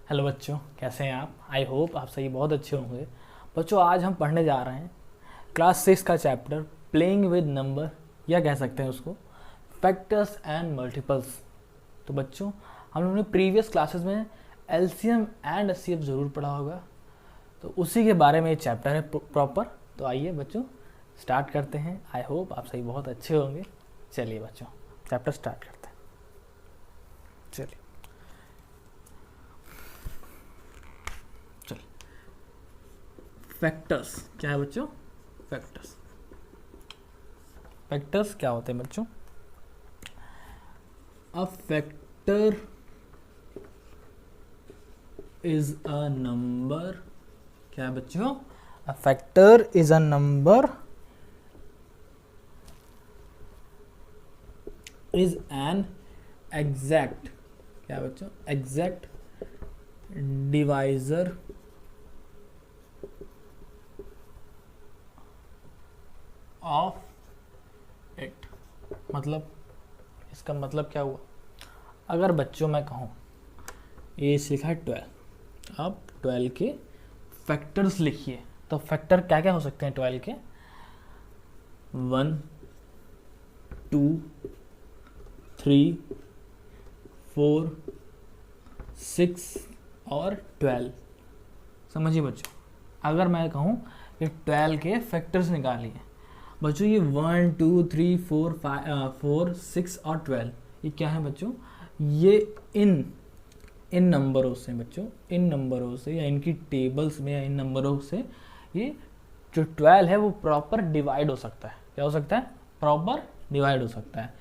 Hello बच्चों, कैसे हैं आप? आई होप आप सही बहुत अच्छे होंगे। बच्चों, आज हम पढ़ने जा रहे हैं क्लास 6 का चैप्टर प्लेइंग विद नंबर, या कह सकते हैं उसको फैक्टर्स एंड मल्टीपल्स। तो बच्चों, हम लोगों ने प्रीवियस क्लासेस में एलसीएम एंड एचसीएफ ज़रूर पढ़ा होगा, तो उसी के बारे में ये चैप्टर है प्रॉपर। तो आइए बच्चों स्टार्ट करते हैं। आई होप आप सही बहुत अच्छे होंगे। चलिए बच्चों, चैप्टर स्टार्ट करते हैं। चलिए फैक्टर्स क्या है बच्चों? फैक्टर्स फैक्टर्स क्या होते हैं बच्चों? A factor is a number. क्या है बच्चों? A factor is a number is an exact, क्या है बच्चों? Exact divisor of it. मतलब इसका मतलब क्या हुआ? अगर बच्चों मैं कहूँ ये लिखा है 12, अब 12 के फैक्टर्स लिखिए, तो फैक्टर क्या क्या हो सकते हैं 12 के? 1, 2, 3, 4, 6 और 12। समझिए बच्चों, अगर मैं कहूँ कि 12 के फैक्टर्स निकालिए, बच्चों ये 1, 2, 3, 4, 4, 6 और 12, ये क्या है बच्चों? ये इन नंबरों से बच्चों, इन नंबरों से या इनकी टेबल्स में या इन नंबरों से ये जो 12 है वो प्रॉपर डिवाइड हो सकता है। क्या हो सकता है? प्रॉपर डिवाइड हो सकता है।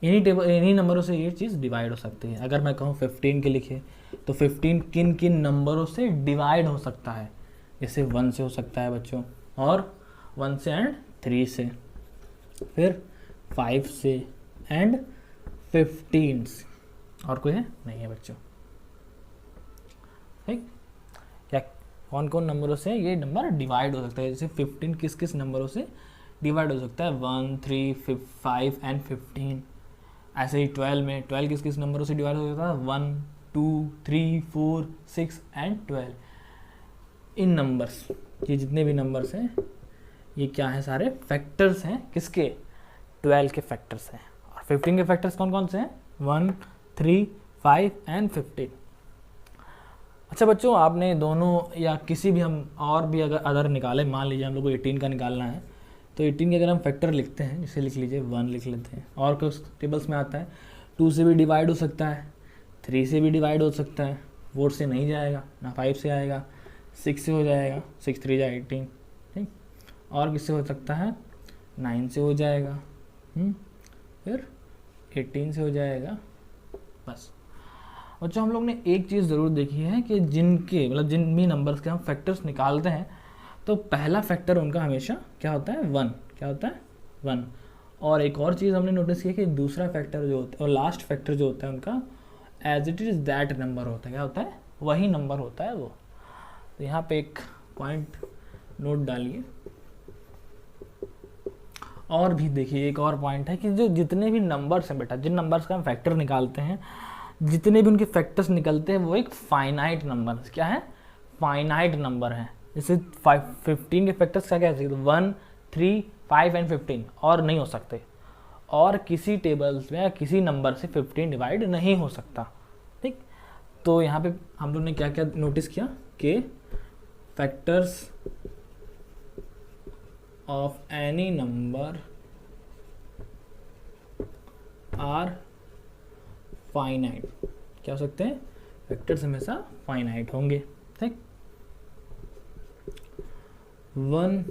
इन्हीं नंबरों से ये चीज़ डिवाइड हो सकती है। अगर मैं कहूँ 15 के लिखे, तो 15 किन किन नंबरों से डिवाइड हो सकता है? जैसे 1 से हो सकता है बच्चों, और 1 से एंड 3 से, फिर 5 से एंड 15 से, और कोई है? नहीं है बच्चों। ठीक, क्या कौन कौन नंबरों से ये नंबर डिवाइड हो सकता है? जैसे 15 किस किस नंबरों से डिवाइड हो सकता है? 1, 3, 5 एंड 15। ऐसे ही 12 किस किस नंबरों से डिवाइड हो सकता है? 1, 2, 3, 4, 6 एंड 12। इन नंबर्स, ये जितने भी नंबर्स हैं, ये क्या है? सारे फैक्टर्स हैं। किसके? 12 के फैक्टर्स हैं। और 15 के फैक्टर्स कौन कौन से हैं? 1, 3, 5 एंड 15। अच्छा बच्चों, आपने दोनों या किसी भी हम और भी अगर निकाले, मान लीजिए हम लोग को 18 का निकालना है, तो 18 के अगर हम फैक्टर लिखते हैं, जैसे लिख लीजिए 1 लिख लेते हैं, और कुछ टेबल्स में आता है 2 से भी डिवाइड हो सकता है, 3 से भी डिवाइड हो सकता है, 4 से नहीं जाएगा ना, 5 से आएगा, 6 से हो जाएगा, 6 3 जा 18। ठीक, और किससे हो सकता है? 9 से हो जाएगा, फिर 18 से हो जाएगा। बस बच्चों, हम लोग ने एक चीज़ ज़रूर देखी है कि जिनके मतलब जिन भी नंबर्स के हम फैक्टर्स निकालते हैं, तो पहला फैक्टर उनका हमेशा क्या होता है? 1। क्या होता है? 1। और एक और चीज़ हमने नोटिस की कि दूसरा फैक्टर जो होता है और लास्ट फैक्टर जो होता है उनका as it is that number होता है। क्या होता है? वही नंबर होता है वो। तो यहाँ पे एक पॉइंट नोट डालिए। और भी देखिए, एक और पॉइंट है कि जो जितने भी नंबर्स हैं बेटा, जिन नंबर्स का हम फैक्टर निकालते हैं, जितने भी उनके फैक्टर्स निकलते हैं, वो एक फाइनाइट नंबर। क्या है? फाइनाइट नंबर है। जैसे 15 के फैक्टर्स क्या क्या है? 1, 3, 5 एंड 15, और नहीं हो सकते। और किसी टेबल्स में या किसी नंबर से 15 डिवाइड नहीं हो सकता। ठीक, तो यहाँ पे हम लोग ने क्या क्या नोटिस किया कि factors of any number are finite. क्या हो सकते हैं? वेक्टर्स हमेशा फाइनाइट होंगे। ठीक, 1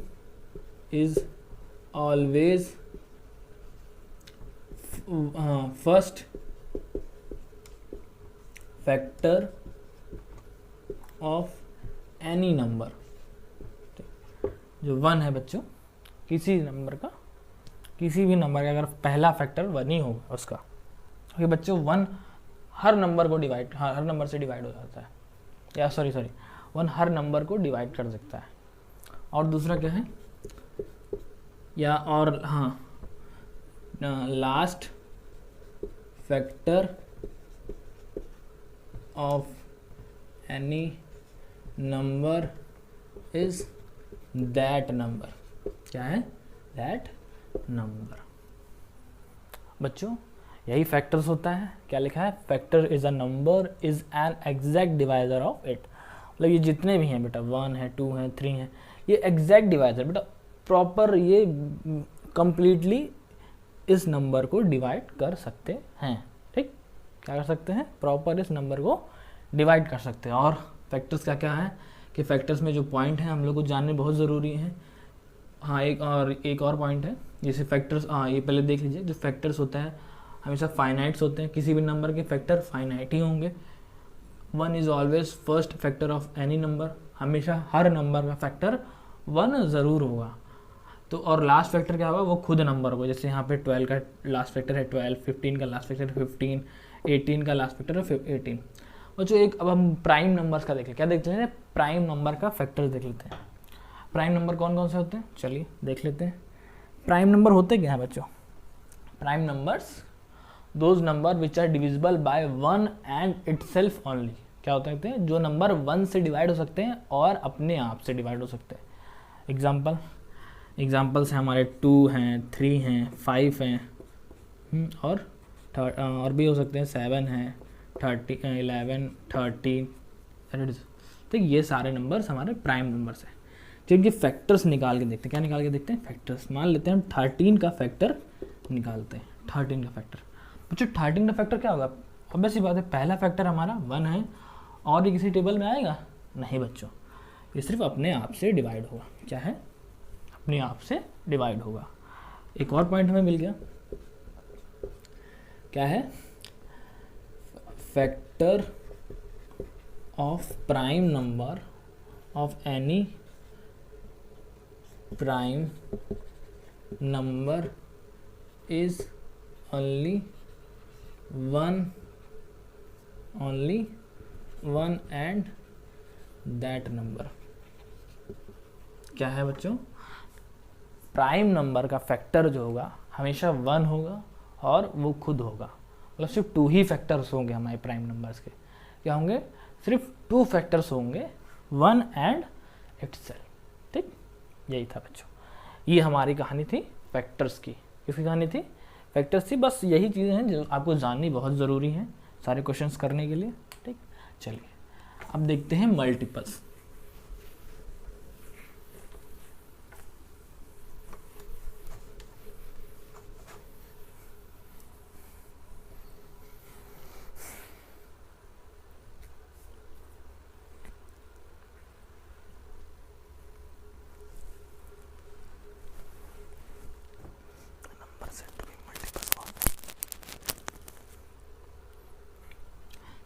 is always first factor of any number. जो 1 है बच्चों, किसी नंबर का, किसी भी नंबर का अगर पहला फैक्टर 1 ही होगा उसका, क्योंकि बच्चों 1 हर नंबर को डिवाइड, हर नंबर से डिवाइड हो जाता है, या सॉरी 1 हर नंबर को डिवाइड कर सकता है। और दूसरा क्या है? या और हाँ, last factor of any number is that number, क्या है, दैट नंबर। बच्चों यही फैक्टर्स होता है, क्या लिखा है, factor is a number is an exact divisor of it, मतलब ये जितने भी हैं बेटा 1 है 2 है 3 है, ये एग्जैक्ट डिवाइजर बेटा, प्रॉपर ये कंप्लीटली इस नंबर को डिवाइड कर सकते हैं। ठीक, क्या कर सकते हैं, प्रॉपर इस नंबर को डिवाइड कर सकते हैं। और फैक्टर्स क्या क्या है कि फैक्टर्स में जो पॉइंट हैं हम लोग को जानने बहुत ज़रूरी हैं। हाँ एक और पॉइंट है, जैसे फैक्टर्स, हाँ ये पहले देख लीजिए, जो फैक्टर्स होता है हमेशा फाइनाइट्स होते हैं, किसी भी नंबर के फैक्टर फाइनाइट ही होंगे। 1 is always first factor of any number, हमेशा हर नंबर का फैक्टर 1 ज़रूर होगा। तो और लास्ट फैक्टर क्या होगा, वो खुद नंबर होगा, जैसे यहाँ पे 12 का लास्ट फैक्टर है 12, 15 का लास्ट फैक्टर है 15, 18 का लास्ट फैक्टर है 18। और जो एक अब हम प्राइम नंबर्स का देख लें, क्या देख लेते हैं, प्राइम नंबर का फैक्टर देख लेते हैं। प्राइम नंबर कौन कौन से होते हैं, चलिए देख लेते हैं। प्राइम नंबर होते क्या हैं बच्चों, prime numbers those number which are divisible by 1 and itself only, क्या होता है, जो नंबर 1 से डिवाइड हो सकते हैं और अपने आप से डिवाइड हो सकते हैं। एग्जाम्पल्स हैं हमारे 2 हैं, 3 हैं, 5 हैं, और भी हो सकते हैं, 7 हैं, 30, 11, 13। ठीक, ये सारे नंबर्स हमारे प्राइम नंबर्स हैं। जिनके फैक्टर्स निकाल के देखते हैं, क्या निकाल के देखते हैं, फैक्टर्स। मान लेते हैं हम 13 का फैक्टर निकालते हैं, 13 का फैक्टर। बच्चों 13 का फैक्टर क्या होगा, ऑब्वियस सी बात है, पहला फैक्टर हमारा 1 है, और ये किसी टेबल में आएगा नहीं बच्चों, ये सिर्फ अपने आप से डिवाइड होगा, क्या है, अपने आप से डिवाइड होगा। एक और पॉइंट हमें मिल गया, क्या है, factor of prime number of any prime number is only one and that number। क्या है बच्चों, प्राइम नंबर का फैक्टर जो होगा हमेशा 1 होगा और वो खुद होगा, मतलब सिर्फ 2 ही फैक्टर्स होंगे हमारे प्राइम नंबर्स के, क्या होंगे, सिर्फ 2 फैक्टर्स होंगे, 1 एंड इटसेल्फ। ठीक, यही था बच्चों, ये हमारी कहानी थी फैक्टर्स की। किसकी कहानी थी, फैक्टर्स थी। बस यही चीज़ें हैं जो आपको जाननी बहुत ज़रूरी हैं सारे क्वेश्चंस करने के लिए। ठीक, चलिए अब देखते हैं मल्टीपल्स।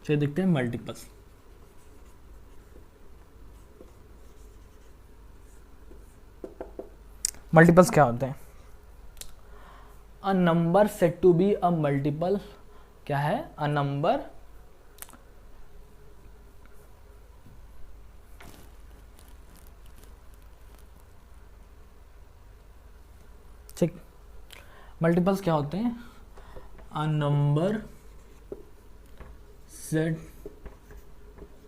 चलिए देखते हैं मल्टीपल्स। मल्टीपल्स क्या होते हैं, a number said to be a multiple, क्या है, अ नंबर ठीक, मल्टीपल्स क्या होते हैं, a number said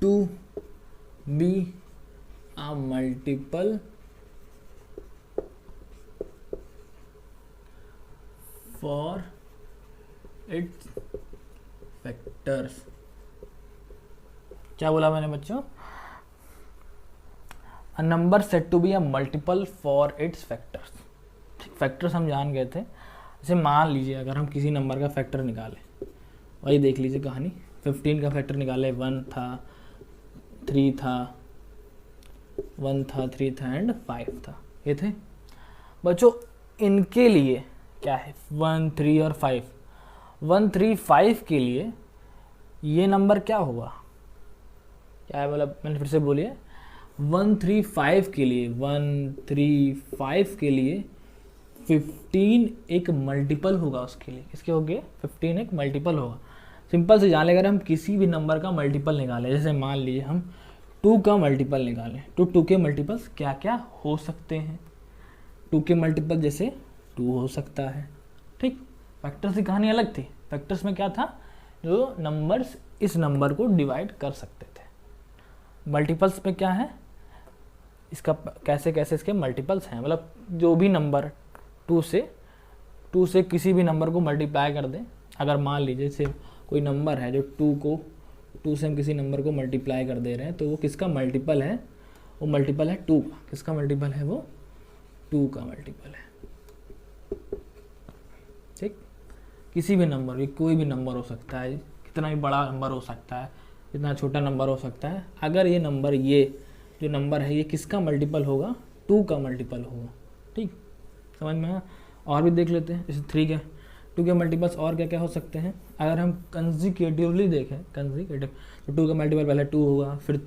to be a multiple for its factors. क्या बोला मैंने बच्चों, a number said to be a multiple for its factors. Factors हम जान गए थे, जैसे मान लीजिए अगर हम किसी नंबर का फैक्टर निकालें, वही देख लीजिए कहानी, 15 का फैक्टर निकाले, 1 था, 3 था, 1 था, 3 था एंड 5 था, ये थे बच्चों। इनके लिए क्या है, 1, 3 और 5, 1, 3, 5 के लिए ये नंबर क्या होगा, क्या है, मतलब मैंने फिर से बोलिए, 1, 3, 5 के लिए, 1, 3, 5 के लिए 15 एक मल्टीपल होगा उसके लिए। किसके हो गए, 15 एक मल्टीपल होगा। सिंपल से जान लें, अगर हम किसी भी नंबर का मल्टीपल निकालें, जैसे मान लीजिए हम 2 का मल्टीपल निकालें, तो 2 के मल्टीपल्स क्या क्या हो सकते हैं, 2 के मल्टीपल जैसे 2 हो सकता है। ठीक, फैक्टर्स की कहानी अलग थी, फैक्टर्स में क्या था, जो नंबर्स इस नंबर को डिवाइड कर सकते थे। मल्टीपल्स में क्या है, इसका कैसे कैसे इसके मल्टीपल्स हैं, मतलब जो भी नंबर टू से किसी भी नंबर को मल्टीप्लाई कर दें। अगर मान लीजिए जैसे कोई नंबर है जो टू से हम किसी नंबर को मल्टीप्लाई कर दे रहे हैं, तो वो किसका मल्टीपल है, वो मल्टीपल है टू का। किसका मल्टीपल है, वो टू का मल्टीपल है। ठीक, किसी भी नंबर, ये कोई भी नंबर हो सकता है, कितना भी बड़ा नंबर हो सकता है, कितना छोटा नंबर हो सकता है, अगर ये नंबर, ये जो नंबर है ये किसका मल्टीपल होगा, टू का मल्टीपल होगा। ठीक, समझ में आया। और भी देख लेते हैं, जैसे थ्री के टू के मल्टीपल्स और क्या क्या हो सकते हैं। अगर हम कंजिक्यूटिवली देखें, तो टू का मल्टीपल पहले टू होगा, फिर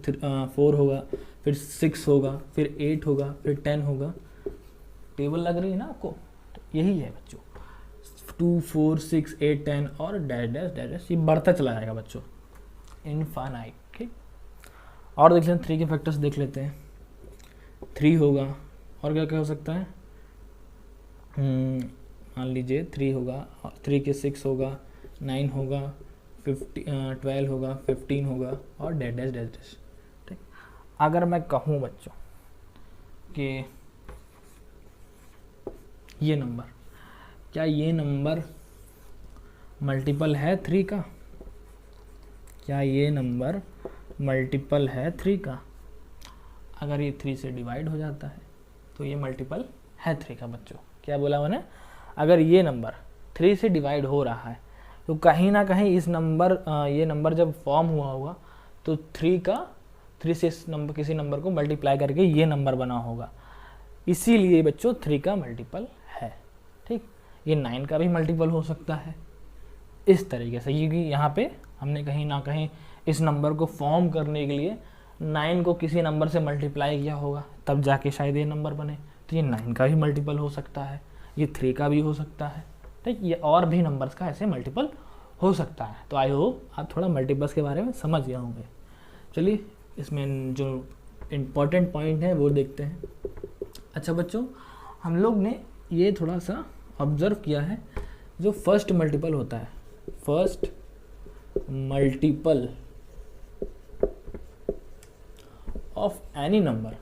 फोर होगा, फिर सिक्स होगा, फिर एट होगा, फिर 10 होगा। टेबल लग रही है ना आपको, तो यही है बच्चों, 2 4 6 8 10 और डैश डैश डैश डैश, ये बढ़ता चला जाएगा बच्चों, इनफाइनाइट। ठीक, और देख लेते हैं, थ्री के फैक्टर्स देख लेते हैं। थ्री होगा, और क्या क्या हो सकता है, मान लीजिए थ्री होगा, थ्री के 6 होगा, 9 होगा, 12 होगा, 15 होगा और डैश डैश डैश डैश। ठीक, अगर मैं कहूँ बच्चों कि ये नंबर, क्या ये नंबर मल्टीपल है थ्री का, क्या ये नंबर मल्टीपल है थ्री का, अगर ये थ्री से डिवाइड हो जाता है तो ये मल्टीपल है थ्री का। बच्चों क्या बोला मैंने, अगर ये नंबर थ्री से डिवाइड हो रहा है तो कहीं ना कहीं इस नंबर ये नंबर जब फॉर्म हुआ होगा तो थ्री से इस नंबर, किसी नंबर को मल्टीप्लाई करके ये नंबर बना होगा, इसीलिए बच्चों थ्री का मल्टीपल है। ठीक, ये 9 का भी मल्टीपल हो सकता है इस तरीके से, क्योंकि यहाँ पे हमने कहीं ना कहीं इस नंबर को फॉर्म करने के लिए 9 को किसी नंबर से मल्टीप्लाई किया होगा, तब जाके शायद ये नंबर बने। तो ये 9 का भी मल्टीपल हो सकता है, ये 3 का भी हो सकता है। ठीक, ये और भी नंबर्स का ऐसे मल्टीपल हो सकता है। तो आई होप आप थोड़ा मल्टीपल्स के बारे में समझ गए होंगे। चलिए इसमें जो इम्पोर्टेंट पॉइंट है वो देखते हैं। अच्छा बच्चों, हम लोग ने ये थोड़ा सा ऑब्जर्व किया है, जो फर्स्ट मल्टीपल होता है, first multiple of any number,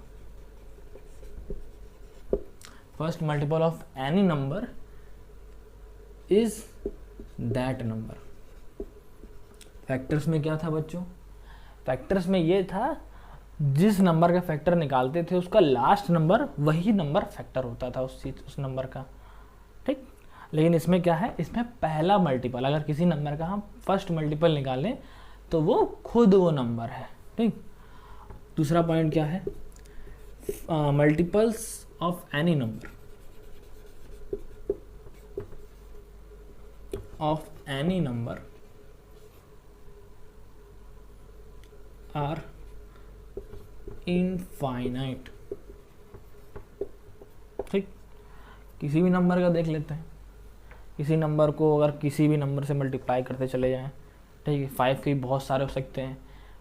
first multiple of any number is that number. Factors में क्या था बच्चों, फैक्टर्स में ये था जिस नंबर का फैक्टर निकालते थे उसका लास्ट नंबर वही नंबर फैक्टर होता था उस नंबर का। ठीक, लेकिन इसमें क्या है, इसमें पहला मल्टीपल, अगर किसी नंबर का हम फर्स्ट मल्टीपल निकालें तो वो खुद वो नंबर है। ठीक, दूसरा पॉइंट क्या है, multiples of any number, of any number are infinite. ठीक, किसी भी नंबर का देख लेते हैं, किसी नंबर को अगर किसी भी नंबर से मल्टीप्लाई करते चले जाएं, ठीक है, 5 के बहुत सारे हो सकते हैं,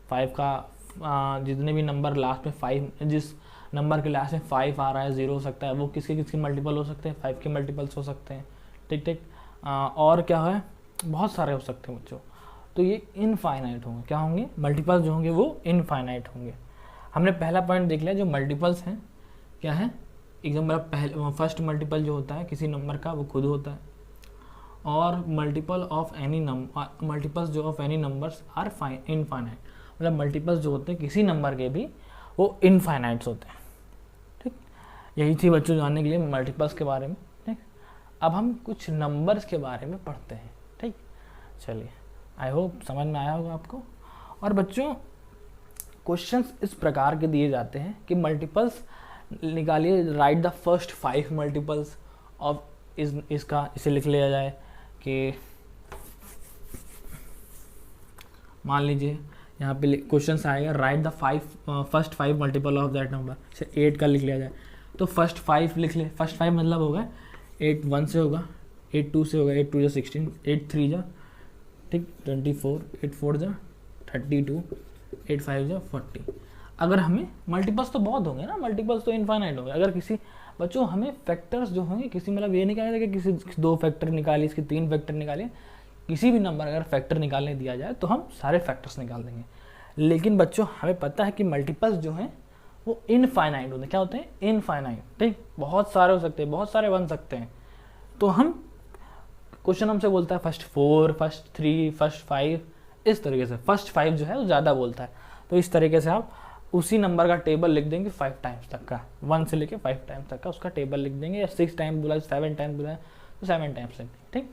5 का जितने भी नंबर लास्ट में 5, जिस नंबर के लास्ट में 5 आ रहा है, 0 हो सकता है, वो किसके मल्टीपल हो सकते हैं, 5 के मल्टीपल्स हो सकते हैं। ठीक ठीक, और क्या है, बहुत सारे हो सकते हैं बच्चों। तो ये इनफाइनाइट होंगे, क्या होंगे, मल्टीपल्स जो होंगे वो इनफाइनाइट होंगे। हमने पहला पॉइंट देख लिया, जो मल्टीपल्स हैं क्या है, एग्जाम्पल फर्स्ट मल्टीपल जो होता है किसी नंबर का वो खुद होता है, और multiple of any number, multiples जो of any numbers are infinite, मतलब मल्टीपल्स जो होते हैं किसी नंबर के भी वो इनफाइनाइट्स होते हैं। ठीक, यही थी बच्चों जानने के लिए मल्टीपल्स के बारे में। ठीक, अब हम कुछ नंबर्स के बारे में पढ़ते हैं। ठीक, चलिए, आई होप समझ में आया होगा आपको। और बच्चों क्वेश्चंस इस प्रकार के दिए जाते हैं कि मल्टीपल्स निकालिए, right the first 5 multiples of इसका, इसे लिख लिया जाए कि मान लीजिए यहाँ पे क्वेश्चन आएगा, right the first 5 multiple of that number, जैसे 8 का लिख लिया जाए तो फर्स्ट 5 लिख ले। फर्स्ट 5 मतलब होगा 8 1 से होगा, 8 2 से होगा, 8 2 जा 16, 8 3 जा, ठीक, 24, 8 4 जा 32, 8 5 जा 40। अगर हमें मल्टीपल्स तो बहुत होंगे ना, मल्टीपल्स तो इनफाइनाइट होंगे। अगर किसी बच्चों हमें फैक्टर्स जो होंगे, किसी मतलब ये नहीं कहा जाएगा कि किसी 2 फैक्टर निकालिए, इसके 3 फैक्टर निकालिए, किसी भी नंबर अगर फैक्टर निकालने दिया जाए तो हम सारे फैक्टर्स निकाल देंगे। लेकिन बच्चों हमें पता है कि मल्टीपल्स जो हैं वो इनफाइनाइट होते हैं। क्या होते हैं? इनफाइनाइट। ठीक, बहुत सारे हो सकते हैं, बहुत सारे बन सकते हैं। तो हम क्वेश्चन हमसे बोलता है फर्स्ट 4, फर्स्ट 3, फर्स्ट 5, इस तरीके से। फर्स्ट 5 जो है वो ज़्यादा बोलता है, तो इस तरीके से आप उसी नंबर का टेबल लिख देंगे 5 टाइम्स तक का, 1 से लेके 5 टाइम्स तक का उसका टेबल लिख देंगे, या 6 टाइम बोला, 7 टाइम बोला तो 7 टाइम्स लिख देंगे। ठीक,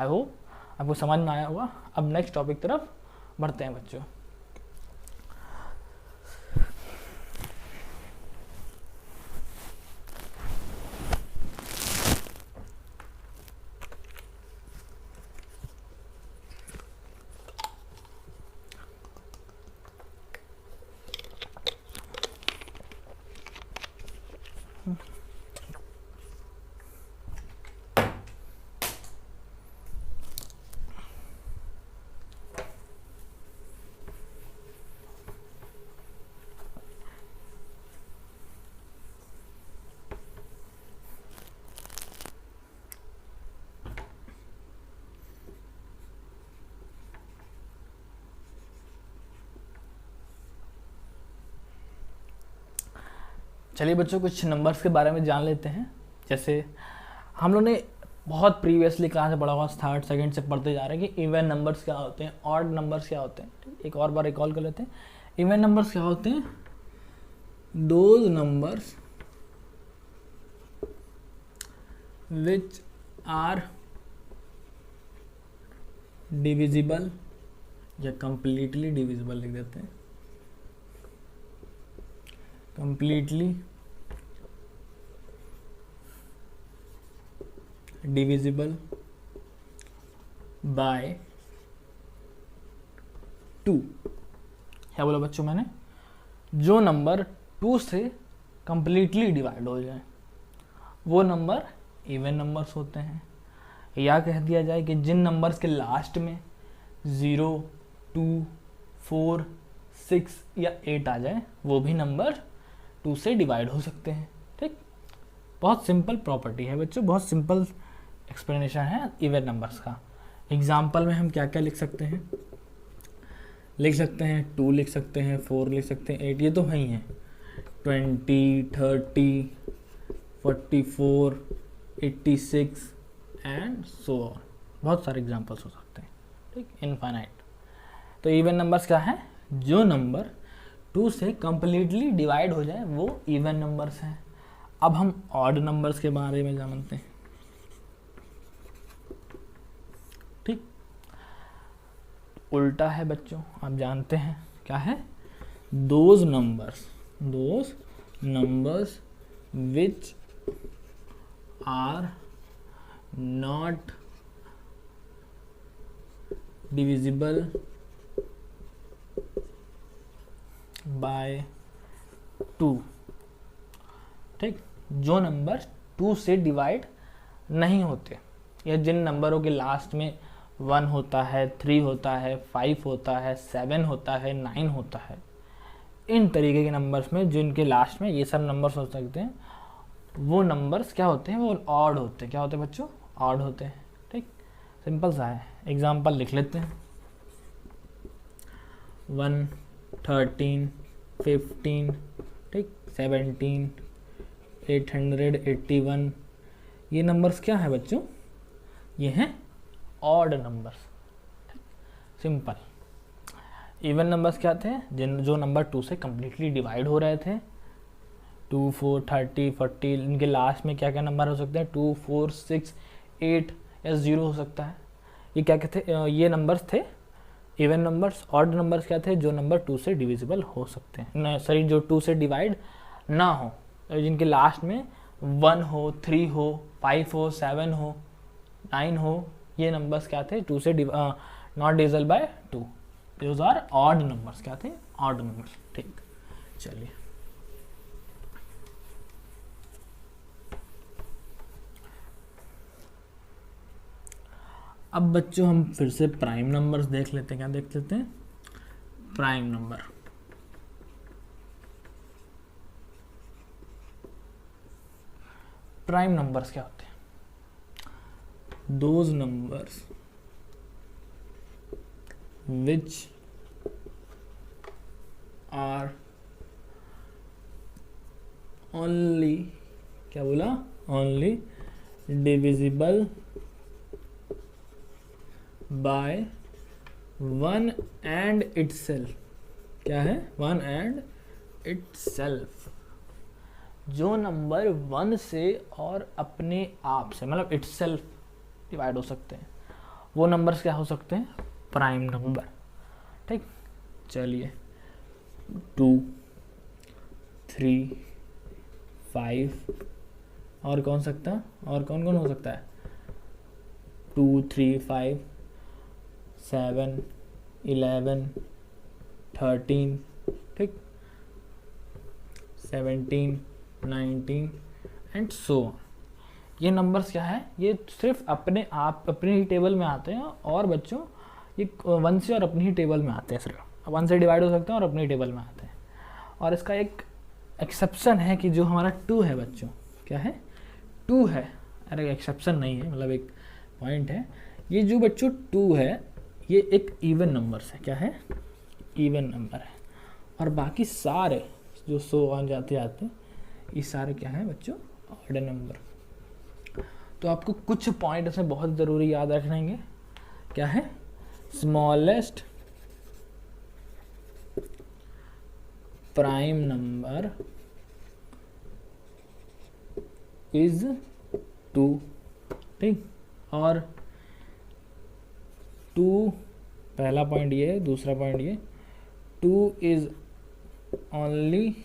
आई होप आपको समझ में आया होगा। अब नेक्स्ट टॉपिक तरफ बढ़ते हैं बच्चों। चलिए बच्चों कुछ नंबर्स के बारे में जान लेते हैं। जैसे हम लोग ने बहुत प्रीवियसली क्लास में पढ़ा हुआ, थर्ड सेकंड से पढ़ते जा रहे हैं कि इवन नंबर्स क्या होते हैं, ऑड नंबर्स क्या होते हैं। ठीक, एक और बार रिकॉल कर लेते हैं। इवन नंबर्स क्या होते हैं? Those numbers which are divisible, या कंप्लीटली डिविजिबल लिख देते हैं, completely divisible by 2। क्या बोला बच्चों मैंने? जो नंबर 2 से कंप्लीटली डिवाइड हो जाए वो नंबर इवन नंबर्स होते हैं। या कह दिया जाए कि जिन नंबर्स के लास्ट में 0, 2, 4, 6 या 8 आ जाए वो भी नंबर 2 से डिवाइड हो सकते हैं। ठीक, बहुत सिंपल प्रॉपर्टी है बच्चों, बहुत सिंपल एक्सप्लेनेशन है इवन नंबर्स का। एग्जाम्पल में हम क्या क्या लिख सकते हैं? लिख सकते हैं 2 लिख सकते हैं, 4 लिख सकते हैं, 8 ये तो है ही है, 20, 30, 44, 86 एंड सो ऑन। बहुत सारे एग्जाम्पल्स हो सकते हैं। ठीक, इनफाइनाइट। तो इवन नंबर्स क्या है? जो नंबर 2 से कंप्लीटली डिवाइड हो जाए वो इवन नंबर्स हैं। अब हम ऑड नंबर्स के बारे में जानते हैं। ठीक, उल्टा है बच्चों, आप जानते हैं क्या है? Those numbers which are not divisible by 2। ठीक, जो नंबर 2 से डिवाइड नहीं होते, या जिन नंबरों के लास्ट में 1 होता है, 3 होता है, 5 होता है, 7 होता है, 9 होता है, इन तरीके के नंबर्स में जिनके लास्ट में ये सब नंबर्स हो सकते हैं, वो नंबर्स क्या होते हैं? वो ऑड होते हैं। क्या होते हैं बच्चों? ऑड होते हैं। ठीक, सिंपल सा है। एग्जाम्पल लिख लेते हैं। 1, 13, 15, ठीक, 17, 881, ये नंबर्स क्या है बच्चों? ये हैं odd numbers. Simple. Even numbers क्या थे? जो नंबर 2 से कम्प्लीटली डिवाइड हो रहे थे, 2, 4, 30, 40, इनके लास्ट में क्या क्या नंबर हो सकते हैं? 2, 4, 6, 8 या 0 हो सकता है। ये क्या कहते? ये नंबर्स थे इवन नंबर्स। ऑड नंबर्स क्या थे? जो नंबर 2 से डिविजिबल हो सकते हैं, सॉरी जो 2 से डिवाइड ना हो, जिनके लास्ट में 1 हो, 3 हो, 5 हो, 7 हो, 9 हो, ये नंबर्स क्या थे? 2 से not divisible by 2। Those are odd numbers. क्या थे? Odd numbers. ठीक, चलिए अब बच्चों हम फिर से प्राइम नंबर्स देख लेते हैं। क्या देख लेते हैं? Prime number. प्राइम नंबर्स क्या होते हैं? Those numbers which are only, क्या बोला, only divisible by one and itself. क्या है, वन एंड इटसेल्फ। जो नंबर वन से और अपने आप से, मतलब इटसेल्फ डिवाइड हो सकते हैं, वो नंबर्स क्या हो सकते हैं, प्राइम नंबर। ठीक, चलिए 2, 3, 5 और कौन सकता है, और कौन कौन हो सकता है, 2, 3, 5, 7, 11, 13, ठीक, 17, 19 एंड सो ऑन। ये नंबर्स क्या है, ये सिर्फ अपने आप अपने ही टेबल में आते हैं, और बच्चों ये वन से और अपनी ही टेबल में आते हैं, सिर्फ वन से डिवाइड हो सकते हैं और अपनी टेबल में आते हैं। और इसका एक एक्सेप्शन है कि जो हमारा 2 है बच्चों, क्या है, 2 है, अरे एक्सेप्शन नहीं है, मतलब एक पॉइंट है, ये जो बच्चों 2 है ये एक इवन नंबर्स है, क्या है, इवन नंबर है। और बाकी सारे जो सो ऑन जाते जाते ये सारे क्या है बच्चों, ऑड नंबर। तो आपको कुछ पॉइंट इसमें बहुत ज़रूरी याद रखनेंगे, क्या है, स्मॉलेस्ट प्राइम नंबर इज 2, ठीक, और 2, पहला पॉइंट ये है, दूसरा पॉइंट ये, 2 is only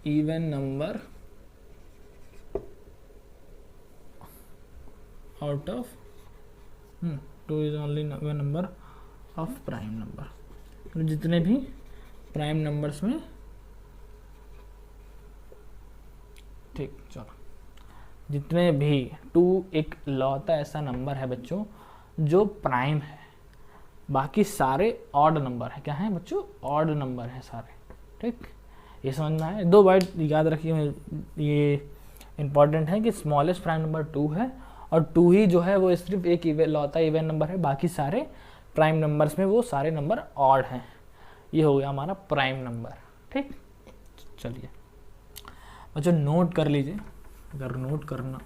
even number out of 2 is only even number of prime number. जितने भी प्राइम नंबर्स में, ठीक, चलो, जितने भी 2 एक लौता ऐसा नंबर है बच्चों जो प्राइम है, बाकी सारे ऑड नंबर है, क्या है बच्चों, ऑड नंबर है सारे, ठीक, ये समझना है। 2 वर्ड याद रखिए, ये इंपॉर्टेंट है कि स्मॉलेस्ट प्राइम नंबर 2 है, और 2 ही जो है वो सिर्फ एक लौता इवन नंबर है, बाकी सारे प्राइम नंबर्स में वो सारे नंबर ऑड हैं। ये हो गया हमारा प्राइम नंबर, ठीक। चलिए बच्चों नोट कर लीजिए, अगर नोट करना,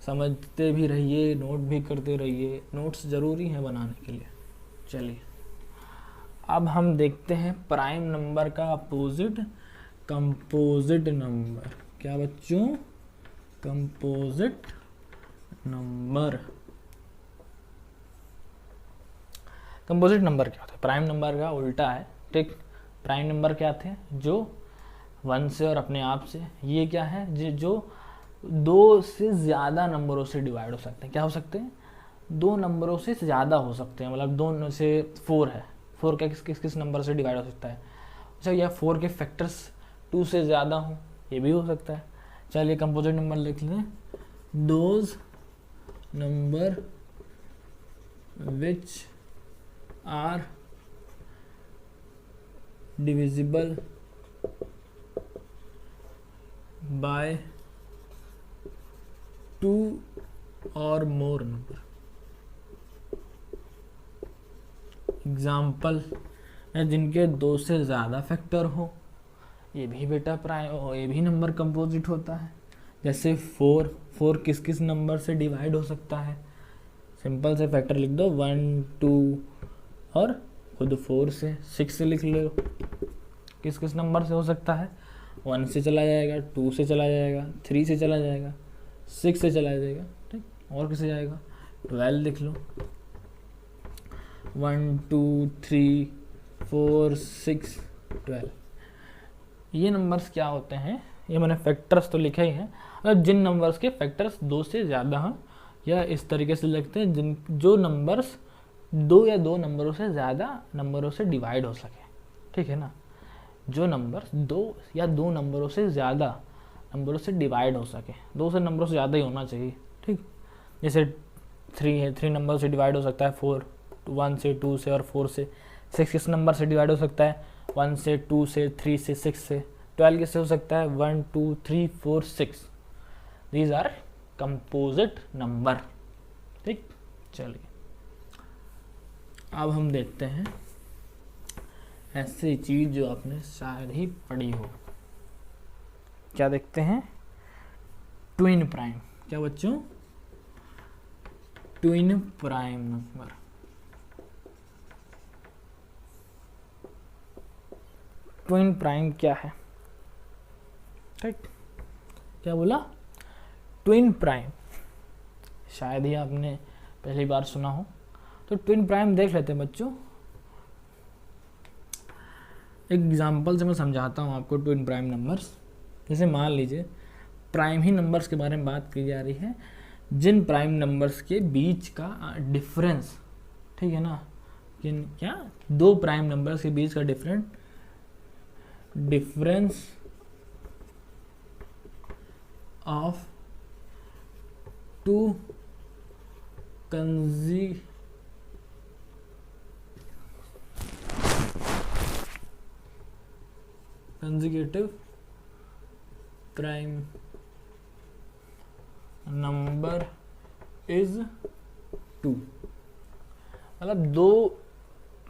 समझते भी रहिए, नोट भी करते रहिए, नोट्स ज़रूरी हैं बनाने के लिए। चलिए अब हम देखते हैं प्राइम नंबर का अपोजिट, कंपोजिट नंबर। क्या बच्चों, कंपोजिट नंबर। कंपोजिट नंबर क्या होता है, प्राइम नंबर का उल्टा है, ठीक। प्राइम नंबर क्या थे, जो 1 से और अपने आप से, ये क्या है, जो 2 से ज़्यादा नंबरों से डिवाइड हो सकते हैं। क्या हो सकते हैं, 2 नंबरों से ज़्यादा हो सकते हैं, मतलब 2 से 4 है, 4 का किस नंबर से डिवाइड हो सकता है, अच्छा, या 4 के फैक्टर्स 2 से ज़्यादा हो, ये भी हो सकता है। चलिए कंपोजिट नंबर लिख लें, those number which are divisible by 2 और मोर नंबर। एग्जाम्पल है, जिनके 2 से ज़्यादा फैक्टर हो, ये भी बेटा प्राइम, ये भी नंबर कंपोजिट होता है। जैसे 4 किस किस नंबर से डिवाइड हो सकता है, सिंपल से फैक्टर लिख दो, 1, 2 और खुद 4 से, 6 से लिख लो, किस किस नंबर से हो सकता है, 1 से चला जाएगा, 2 से चला जाएगा, 3 से चला जाएगा, 6 से चला जाएगा, ठीक, और किसे जाएगा, 12 लिख लो, 1, 2, 3, 4, 6, 12। ये नंबर्स क्या होते हैं, ये मैंने फैक्टर्स तो लिखे ही हैं, मतलब जिन नंबर्स के फैक्टर्स 2 से ज़्यादा हैं, या इस तरीके से लिखते हैं जिन जो नंबर्स 2 या 2 नंबरों से ज़्यादा नंबरों से डिवाइड हो सके, ठीक है ना, जो नंबर्स 2 या 2 नंबरों से ज़्यादा नंबरों से डिवाइड हो सके, 2 से नंबरों से ज़्यादा ही होना चाहिए, ठीक। जैसे 3 है, 3 नंबर से डिवाइड हो सकता है, 4, 1 से, 2 से और 4 से। 6 किस नंबर से डिवाइड हो सकता है, 1 से, 2 से, 3 से, 6 से। 12 किससे हो सकता है, 1, 2, 3, 4, 6। दीज आर कंपोजिट नंबर, ठीक। चलिए अब हम देखते हैं ऐसी चीज जो आपने शायद ही पढ़ी हो। क्या देखते हैं? Twin prime. क्या बच्चों? Twin prime number. Twin prime क्या है? ठीक, क्या बोला? Twin prime. शायद ही आपने पहली बार सुना हो, तो ट्विन प्राइम देख लेते हैं बच्चों। एक एग्जांपल से मैं समझाता हूँ आपको ट्विन प्राइम नंबर्स। जैसे मान लीजिए प्राइम ही नंबर्स के बारे में बात की जा रही है, जिन प्राइम नंबर्स के बीच का डिफरेंस, ठीक है ना, किन क्या दो प्राइम नंबर्स के बीच का difference of to consecutive prime number is 2। मतलब दो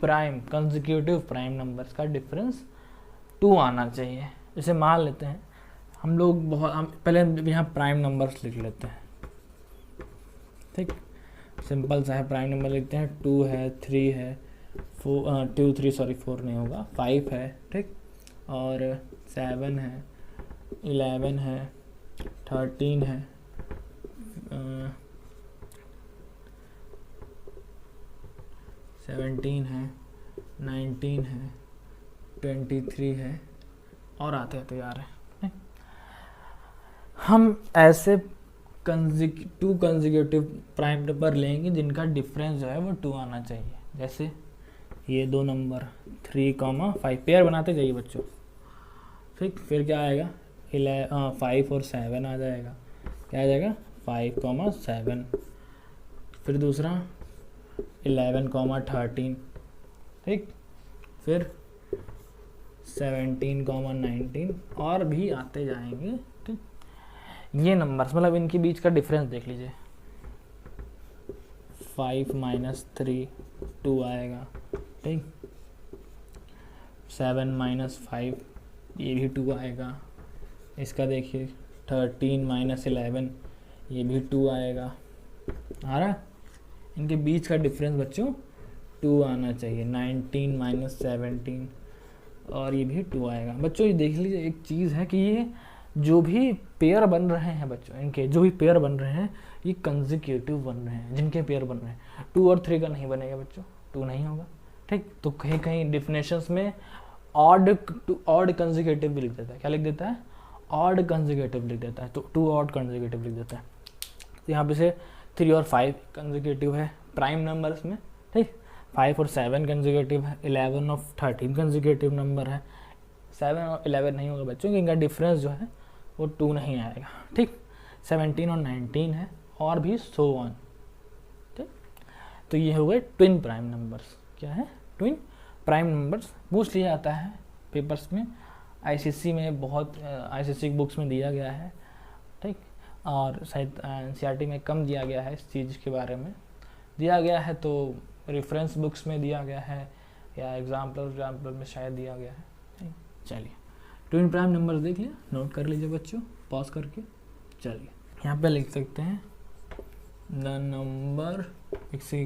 प्राइम कंसेक्यूटिव प्राइम नंबर्स का डिफरेंस 2 आना चाहिए। जैसे मान लेते हैं हम लोग हम पहले यहाँ प्राइम नंबर्स लिख लेते हैं। ठीक, सिंपल सा है, प्राइम नंबर लिखते हैं। 2 है, 3 है, 4 नहीं होगा, 5 है, ठीक, और 7 है, 11 है, 13 है, 17 है, 19 है, 23 है, और आते हैं तो यार है। हम ऐसे टू कंसेक्यूटिव प्राइम नंबर लेंगे जिनका डिफरेंस जो है वो 2 आना चाहिए। जैसे ये दो नंबर 3,5 पेयर बनाते जाइए बच्चों। ठीक, फिर क्या आएगा? 5 और 7 आ जाएगा। क्या आ जाएगा? 5,7। फिर दूसरा 11,13। ठीक, फिर 17,19 और भी आते जाएंगे। ठीक, ये नंबर्स मतलब इनके बीच का डिफरेंस देख लीजिए। 5 - 3 2 आएगा। ठीक, 7 - 5 ये भी 2 आएगा। इसका देखिए 13 - 11 ये भी 2 आएगा। आ रहा? इनके बीच का डिफरेंस बच्चों 2 आना चाहिए। 19 - 17 और ये भी 2 आएगा। बच्चों ये देख लीजिए, एक चीज़ है कि ये जो भी पेयर बन रहे हैं बच्चों, इनके जो भी पेयर बन रहे हैं ये कंसेक्यूटिव बन रहे हैं। जिनके पेयर बन रहे हैं 2 और 3 का नहीं बनेगा बच्चों, 2 नहीं होगा। ठीक, तो कहीं कहीं डिफिनेशंस में ऑड कंसेक्यूटिव भी लिख देता है। क्या लिख देता है? ऑड कंसेक्यूटिव लिख देता है। तो 2 ऑड कंसेक्यूटिव लिख देता है। तो यहाँ पे से 3 और 5 कंसेक्यूटिव है प्राइम नंबर्स में। ठीक, 5 और 7 कंसेक्यूटिव है। 11 और 13 कंसेक्यूटिव नंबर है। 7 और 11 नहीं होगा बच्चों, इनका डिफरेंस जो है वो 2 नहीं आएगा। ठीक, 17 और 19 है, और भी सो ऑन। ठीक, तो ये हो गए ट्विन प्राइम नंबर्स। क्या है? Twin prime numbers. पूछ लिया जाता है पेपर्स में, आईसीएसई में, बहुत आईसीएसई बुक्स में दिया गया है। ठीक, और शायद एनसीईआरटी में कम दिया गया है, इस चीज़ के बारे में दिया गया है, तो रेफरेंस बुक्स में दिया गया है या एग्जाम्पल में शायद दिया गया है। चलिए, ट्विन प्राइम नंबर देख लिया, नोट कर लीजिए बच्चों पॉज करके। चलिए यहाँ पे लिख सकते हैं द नंबर, इसकी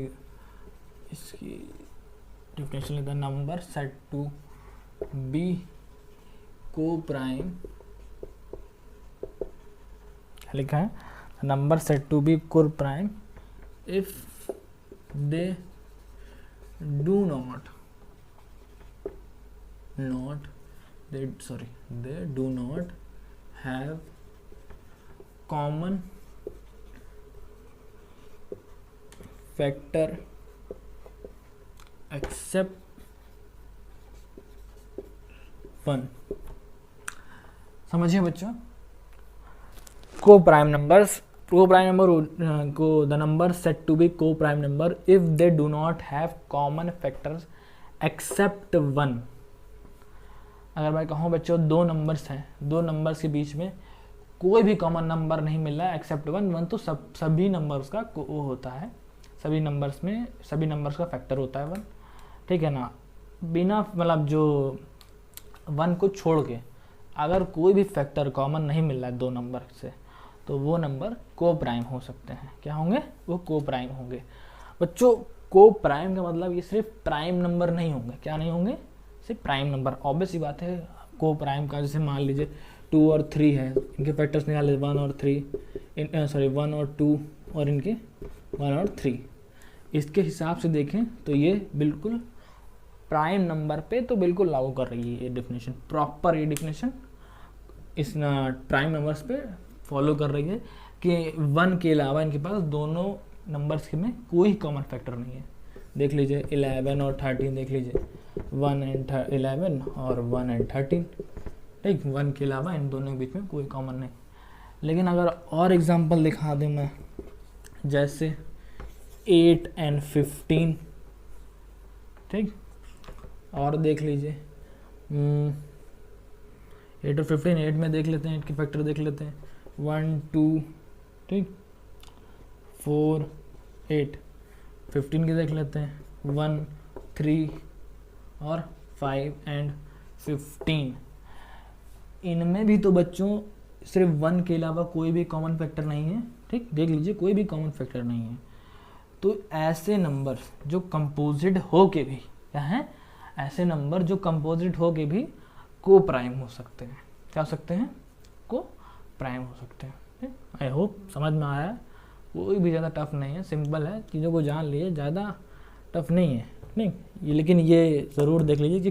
definition, the number said to be को प्राइम, लिखा है नंबर सेट टू बी को prime if they do not they do not have common factor except 1। समझिए बच्चों, coprime numbers, coprime number को the number said to be को prime number if they do not have common factors except 1। अगर मैं कहूँ बच्चों 2 numbers हैं, 2 numbers के बीच में कोई भी कॉमन नंबर नहीं मिल रहा है एक्सेप्ट 1 तो सभी नंबर्स का वो होता है, सभी नंबर्स का फैक्टर होता है 1। ठीक है ना? बिना मतलब जो 1 को छोड़ के अगर कोई भी फैक्टर कॉमन नहीं मिल रहा है दो नंबर से, तो वो नंबर को प्राइम हो सकते हैं। क्या होंगे? वो को प्राइम होंगे। बच्चों को प्राइम का मतलब ये सिर्फ प्राइम नंबर नहीं होंगे। क्या नहीं होंगे? सिर्फ प्राइम नंबर। ऑब्वियस ही बात है, को प्राइम का जैसे मान लीजिए 2 और 3 है, इनके फैक्टर्स निकाल लीजिए 1 और 3, 1 और 2 और इनके 1 और 3। इसके हिसाब से देखें तो ये बिल्कुल प्राइम नंबर पे तो बिल्कुल लागू कर रही है ये डेफिनेशन, प्रॉपर ये डेफिनेशन इस प्राइम नंबर्स पे फॉलो कर रही है कि 1 के अलावा इनके पास दोनों नंबर्स में कोई कॉमन फैक्टर नहीं है। देख लीजिए 11 और 13, देख लीजिए 1 एंड 11 और 1 एंड 13, ठीक, 1 के अलावा इन दोनों के बीच में कोई कॉमन नहीं। लेकिन अगर और एग्जांपल दिखा दूँ मैं, जैसे 8 एंड 15, ठीक, और देख लीजिए 8 और 15, 8 में देख लेते हैं, 8 के फैक्टर देख लेते हैं 1 2, ठीक, 4 8, 15 के देख लेते हैं 1 3 और 5 एंड 15। इनमें भी तो बच्चों सिर्फ 1 के अलावा कोई भी कॉमन फैक्टर नहीं है, ठीक, देख लीजिए कोई भी कॉमन फैक्टर नहीं है। तो ऐसे नंबर जो कंपोजिट हो के भी, क्या है, ऐसे नंबर जो कंपोजिट हो के भी को प्राइम हो सकते हैं। क्या हो सकते हैं? को प्राइम हो सकते हैं। आई होप समझ में आया है। कोई भी ज़्यादा टफ नहीं है, सिंपल है, चीज़ों को जान लिए, ज़्यादा टफ नहीं है, नहीं ये। लेकिन ये ज़रूर देख लीजिए कि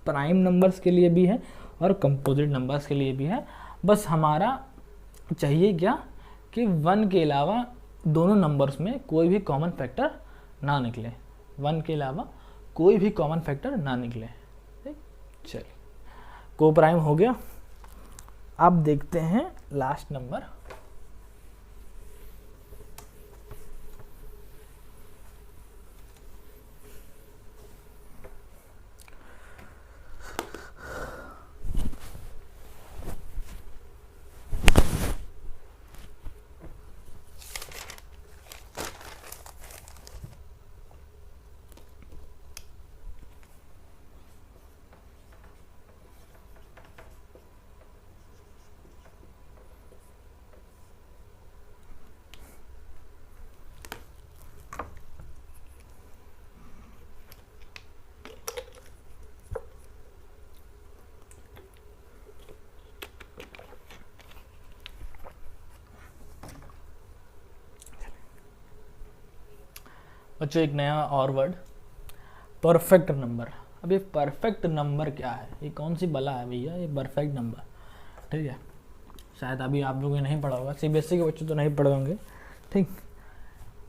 प्राइम नंबर्स के लिए भी है और कंपोजिट नंबर्स के लिए भी है। बस हमारा चाहिए क्या कि 1 के अलावा दोनों नंबर्स में कोई भी कॉमन फैक्टर ना निकले, 1 के अलावा कोई भी कॉमन फैक्टर ना निकले, ठीक। चलिए, को प्राइम हो गया। अब देखते हैं लास्ट नंबर। बच्चों एक नया और वर्ड, परफेक्ट नंबर। अब ये परफेक्ट नंबर क्या है? ये कौन सी बला है भैया ये परफेक्ट नंबर, ठीक है। शायद अभी आप लोगों ने नहीं पढ़ा होगा, सीबीएसई के बच्चे तो नहीं पढ़े होंगे, ठीक।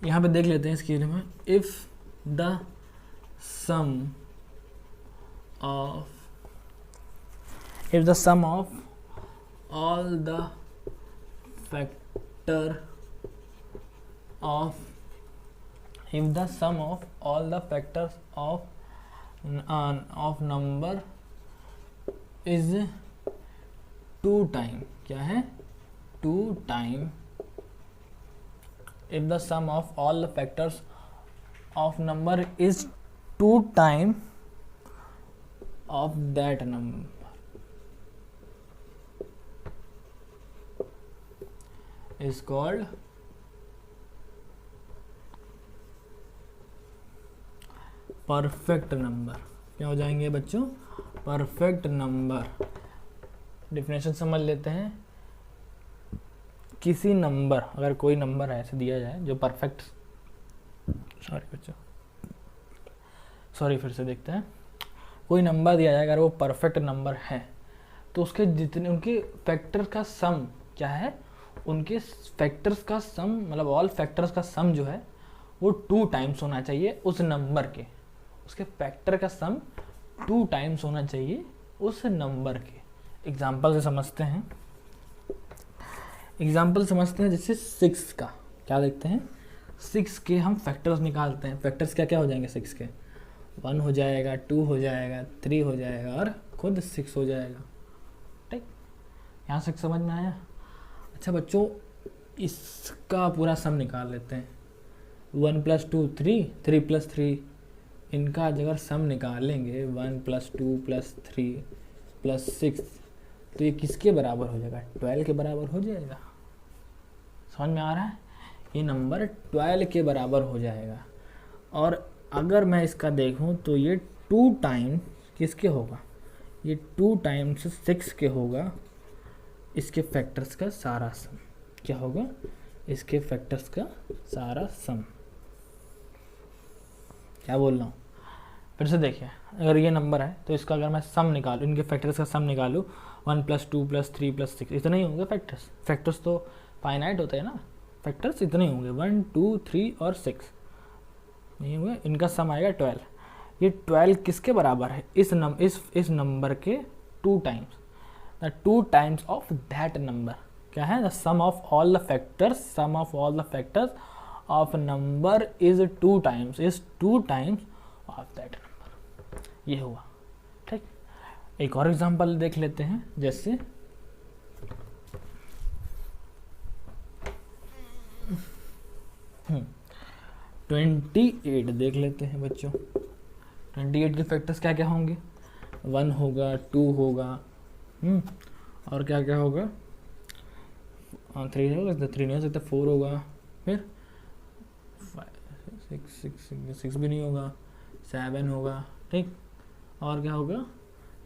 यहाँ पे देख लेते हैं इसके लिए में, if the sum of all the factor of if the sum of all the factors of number is 2 time, क्या है, 2 time, if the sum of all the factors of number is 2 time of that number is called perfect number. क्या हो जाएंगे बच्चों? Perfect number. Definition समझ लेते हैं। किसी नंबर, अगर कोई नंबर ऐसे दिया जाए जो परफेक्ट, सॉरी बच्चों, सॉरी फिर से देखते हैं। कोई नंबर दिया जाए अगर वो परफेक्ट नंबर है, तो उसके जितने उनके फैक्टर का सम क्या है, उनके फैक्टर्स का सम, मतलब ऑल फैक्टर्स का सम जो है वो 2 टाइम्स होना चाहिए उस नंबर के। उसके फैक्टर का सम 2 टाइम्स होना चाहिए उस नंबर के। एग्जाम्पल से समझते हैं, एग्जाम्पल समझते हैं। जैसे 6 का क्या देखते हैं, 6 के हम फैक्टर्स निकालते हैं। फैक्टर्स क्या क्या हो जाएंगे 6 के? 1 हो जाएगा, 2 हो जाएगा, 3 हो जाएगा और खुद 6 हो जाएगा, ठीक। यहाँ से समझ में आया? अच्छा बच्चों, इसका पूरा सम निकाल लेते हैं। 1 + 2 3, 3 + 3 इनका अगर सम निकालेंगे 1 + 2 + 3 + 6, तो ये किसके बराबर हो जाएगा? 12 के बराबर हो जाएगा। समझ में आ रहा है? ये नंबर 12 के बराबर हो जाएगा। और अगर मैं इसका देखूं तो ये 2 टाइम किसके होगा? ये 2 टाइम्स 6 के होगा। इसके फैक्टर्स का सारा सम क्या होगा? इसके फैक्टर्स का सारा सम। क्या बोल रहा हूँ? फिर से देखिए, अगर ये नंबर है तो इसका अगर मैं सम निकालूँ, इनके फैक्टर्स का सम निकालूँ, 1 + 2 + 3 + 6, इतने ही होंगे फैक्टर्स। फैक्टर्स तो फाइनाइट होते हैं ना, फैक्टर्स इतने ही होंगे, 1 2 3 और 6 नहीं हुए। इनका सम आएगा 12। ये 12 किसके बराबर है? इस नंबर के 2 times, the 2 times of that number. क्या है? The sum of all the factors, sum of all the factors of number is 2 times, is 2 times of that number. ये हुआ। ठीक, एक और एग्जांपल देख लेते हैं, जैसे 28 देख लेते हैं बच्चों। 28 के फैक्टर्स क्या क्या होंगे? 1 होगा, 2 होगा, और क्या क्या होगा? 3 होगा, 3 नहीं हो सकता, 4 होगा, फिर 6 भी नहीं होगा, 7 होगा। ठीक, और क्या होगा?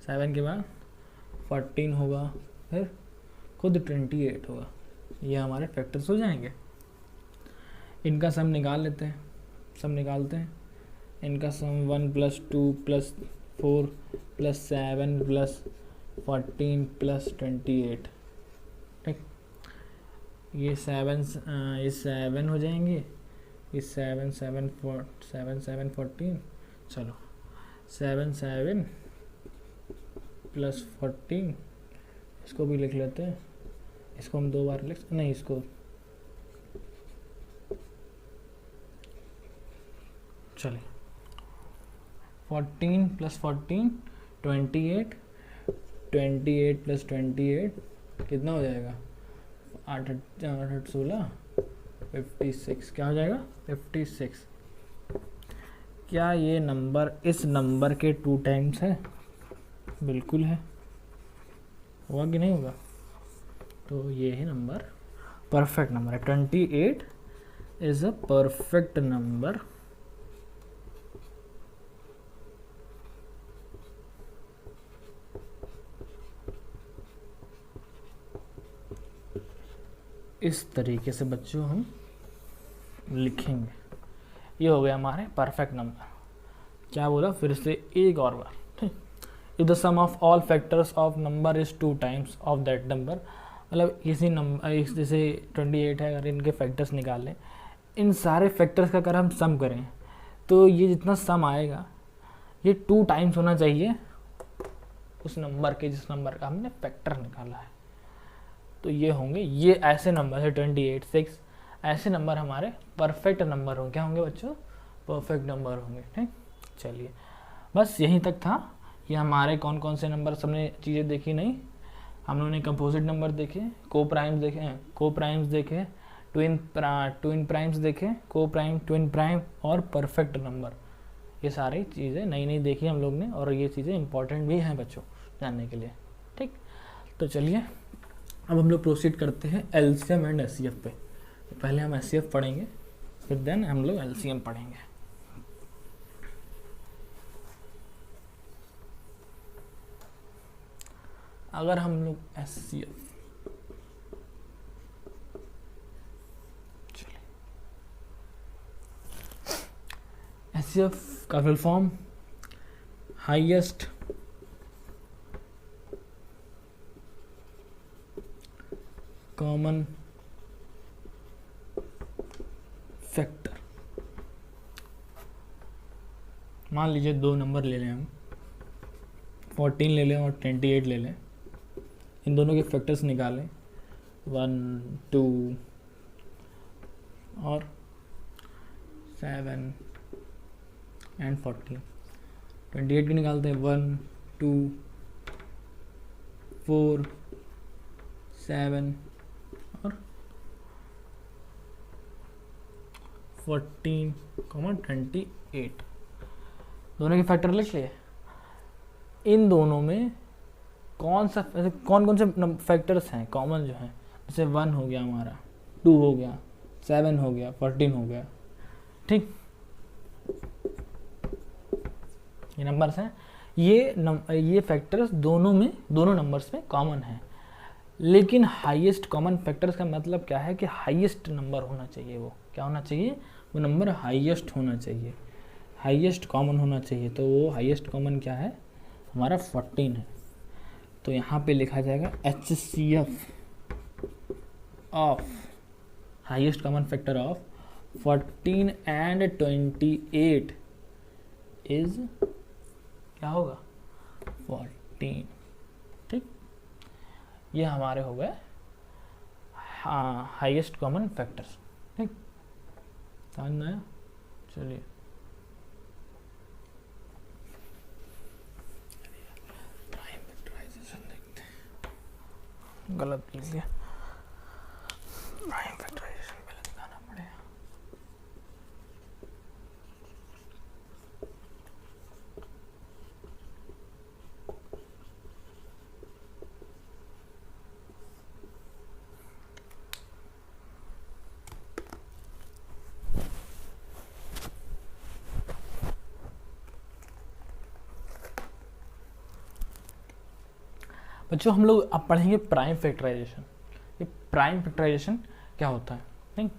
7 के बाद 14 होगा, फिर खुद 28 होगा। ये हमारे फैक्टर्स हो जाएंगे। इनका सम निकाल लेते हैं, सम निकालते हैं। इनका सम 1 + 2 + 4 + 7 + 14 + 28। ठीक, ये 7 हो जाएंगे, ये 7 7 14, चलो 7 7 + 14, इसको भी लिख लेते हैं। इसको हम 2 बार नहीं, इसको चलिए 14 + 14 28, 28 + 28 कितना हो जाएगा? 8 8 16 56। क्या हो जाएगा? 56। क्या ये नंबर इस नंबर के 2 टाइम्स है? बिल्कुल है। होगा कि नहीं होगा? तो ये है नंबर परफेक्ट नंबर है। 28 इज अ परफेक्ट नंबर इस तरीके से बच्चों हम लिखेंगे। ये हो गया हमारे परफेक्ट नंबर। क्या बोला? फिर से एक और बार। ठीक, if the sum of all factors of number is 2 times of that number, मतलब इसी नंबर, जैसे 28 है, अगर इनके फैक्टर्स निकालें, इन सारे फैक्टर्स का अगर हम सम करें तो ये जितना सम आएगा ये 2 टाइम्स होना चाहिए उस नंबर के जिस नंबर का हमने फैक्टर निकाला है। तो ये होंगे, ये ऐसे नंबर है 28 6, ऐसे नंबर हमारे परफेक्ट नंबर होंगे। क्या होंगे बच्चों? परफेक्ट नंबर होंगे। ठीक, चलिए बस यहीं तक था। ये हमारे कौन कौन से नंबर, सबने चीज़ें देखी नहीं? हम लोगों ने कंपोजिट नंबर देखे, को प्राइम्स देखे, ट्विन प्राइम्स देखे, को प्राइम, ट्विन प्राइम और परफेक्ट नंबर। ये सारी चीज़ें नई नई देखी हम लोग ने, और ये चीज़ें इंपॉर्टेंट भी हैं बच्चों जानने के लिए। ठीक, तो चलिए अब हम लोग प्रोसीड करते हैं एलसीएम एंड एचसीएफ पे। पहले हम एचसीएफ पढ़ेंगे, फिर देन हम लोग एलसीएम पढ़ेंगे। अगर हम लोग एचसीएफ, एचसीएफ का full form highest common factor. मान लीजिए 2 नंबर ले लें हम, 14 ले लें और 28 ले लें। इन दोनों के फैक्टर्स निकालें, 1 2 और 7 एंड 14। 28 के निकालते हैं, 1 2 4 7 और 14, 28। दोनों के फैक्टर लिख लिए। इन दोनों में कौन कौन से फैक्टर्स हैं कॉमन जो हैं, जैसे 1 हो गया हमारा, 2 हो गया, 7 हो गया, 14 हो गया, ठीक, ये नंबर्स हैं। ये फैक्टर्स दोनों नंबर्स में कॉमन है। लेकिन हाईएस्ट कॉमन फैक्टर्स का मतलब क्या है कि हाईएस्ट नंबर होना चाहिए, वो क्या होना चाहिए, वो नंबर हाईएस्ट होना चाहिए, हाईएस्ट कॉमन होना चाहिए। तो वो हाईएस्ट कॉमन क्या है हमारा 14 है। तो यहाँ पे लिखा जाएगा HCF of highest common factor of 14 and 28 is क्या होगा 14, ठीक। ये हमारे हो गए हाईएस्ट कॉमन फैक्टर्स, ठीक, समझ में आया। चलिए प्राइम फैक्टराइजेशन देखते हैं, गलत लिख लिया, प्राइम फैक्टराइजेशन पहले दिखाना पड़ेगा। बच्चों हम लोग अब पढ़ेंगे प्राइम फैक्टराइजेशन। ये प्राइम फैक्टराइजेशन क्या होता है, ठीक।